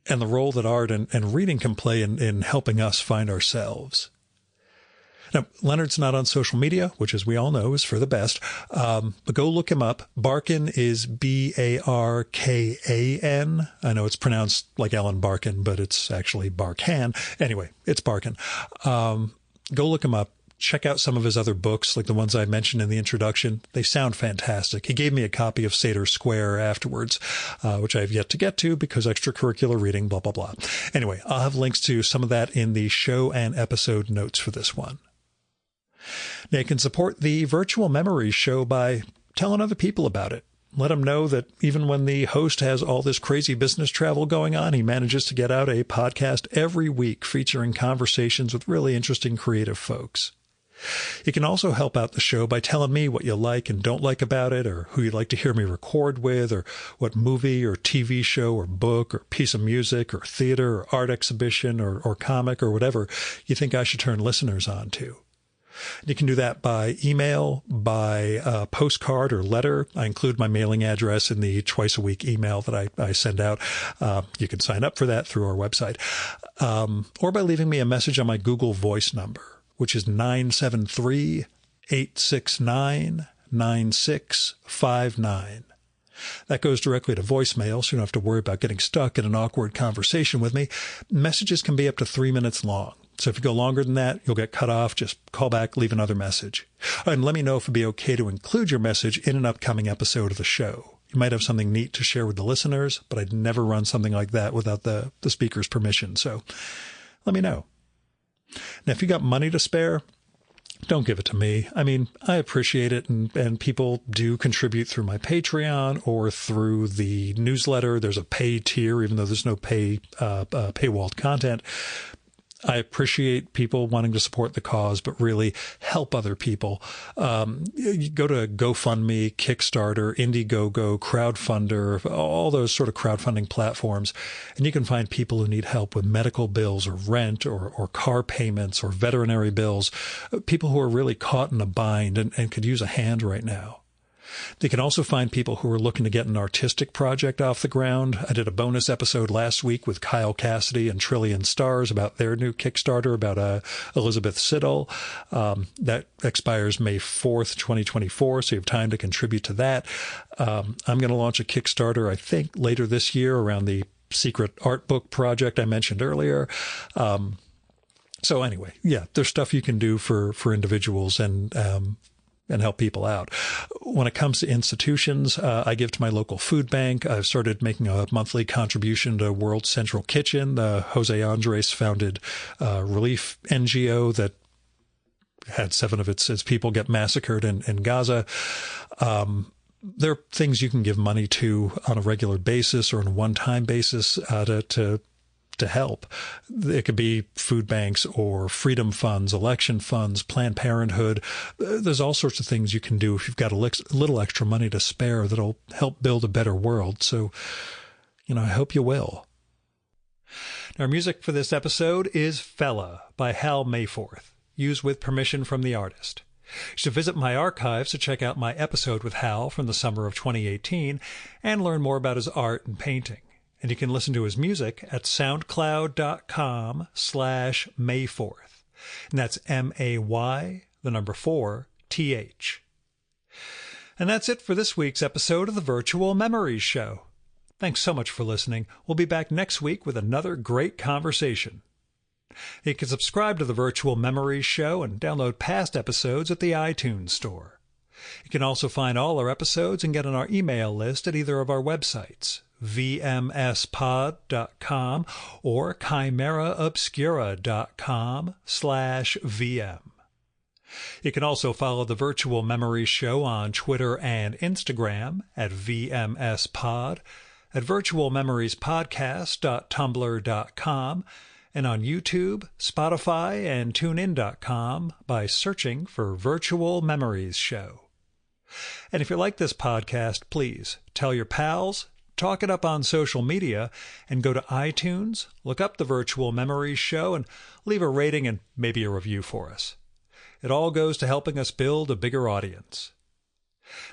and the role that art and reading can play in helping us find ourselves. Now, Leonard's not on social media, which, as we all know, is for the best, but go look him up. Barkan is Barkan. I know it's pronounced like Ellen Barkin, but it's actually Barkan. Anyway, it's Barkan. Go look him up. Check out some of his other books, like the ones I mentioned in the introduction. They sound fantastic. He gave me a copy of Seder Square afterwards, which I have yet to get to because extracurricular reading, blah, blah, blah. Anyway, I'll have links to some of that in the show and episode notes for this one. Now, you can support the Virtual Memories show by telling other people about it. Let them know that even when the host has all this crazy business travel going on, he manages to get out a podcast every week featuring conversations with really interesting creative folks. You can also help out the show by telling me what you like and don't like about it, or who you'd like to hear me record with, or what movie or TV show or book or piece of music or theater or art exhibition or comic or whatever you think I should turn listeners on to. You can do that by email, by postcard or letter. I include my mailing address in the twice-a-week email that I send out. You can sign up for that through our website. Or by leaving me a message on my Google Voice number, which is 973-869-9659. That goes directly to voicemail, so you don't have to worry about getting stuck in an awkward conversation with me. Messages can be up to 3 minutes long. So if you go longer than that, you'll get cut off. Just call back, leave another message. And let me know if it'd be okay to include your message in an upcoming episode of the show. You might have something neat to share with the listeners, but I'd never run something like that without the speaker's permission. So let me know. Now, if you got money to spare, don't give it to me. I mean, I appreciate it, and people do contribute through my Patreon or through the newsletter. There's a pay tier, even though there's no paywalled content. I appreciate people wanting to support the cause, but really help other people. You go to GoFundMe, Kickstarter, Indiegogo, Crowdfunder, all those sort of crowdfunding platforms, and you can find people who need help with medical bills or rent or car payments or veterinary bills, people who are really caught in a bind and could use a hand right now. They can also find people who are looking to get an artistic project off the ground. I did a bonus episode last week with Kyle Cassidy and Trillion Stars about their new Kickstarter about Elizabeth Siddall. That expires May 4th, 2024, so you have time to contribute to that. I'm going to launch a Kickstarter, I think, later this year around the secret art book project I mentioned earlier. So anyway, yeah, there's stuff you can do for individuals and help people out. When it comes to institutions, I give to my local food bank. I've started making a monthly contribution to World Central Kitchen, the Jose Andres founded relief NGO that had 7 of its people get massacred in Gaza. There are things you can give money to on a regular basis or on a one-time basis to help. It could be food banks or freedom funds, election funds, Planned Parenthood. There's all sorts of things you can do if you've got a little extra money to spare that'll help build a better world. So, I hope you will. Our music for this episode is Fella by Hal Mayforth, used with permission from the artist. You should visit my archives to check out my episode with Hal from the summer of 2018 and learn more about his art and painting. And you can listen to his music at soundcloud.com/May4th. And that's MAY4TH. And that's it for this week's episode of the Virtual Memories Show. Thanks so much for listening. We'll be back next week with another great conversation. You can subscribe to the Virtual Memories Show and download past episodes at the iTunes Store. You can also find all our episodes and get on our email list at either of our websites, vmspod.com or chimeraobscura.com/VM. You can also follow the Virtual Memories Show on Twitter and Instagram at vmspod, at virtualmemoriespodcast.tumblr.com, and on YouTube, Spotify, and TuneIn.com by searching for Virtual Memories Show. And if you like this podcast, please tell your pals, talk it up on social media, and go to iTunes, look up the Virtual Memories Show, and leave a rating and maybe a review for us. It all goes to helping us build a bigger audience.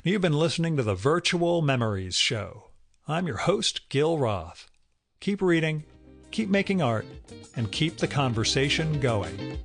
You've been listening to the Virtual Memories Show. I'm your host, Gil Roth. Keep reading, keep making art, and keep the conversation going.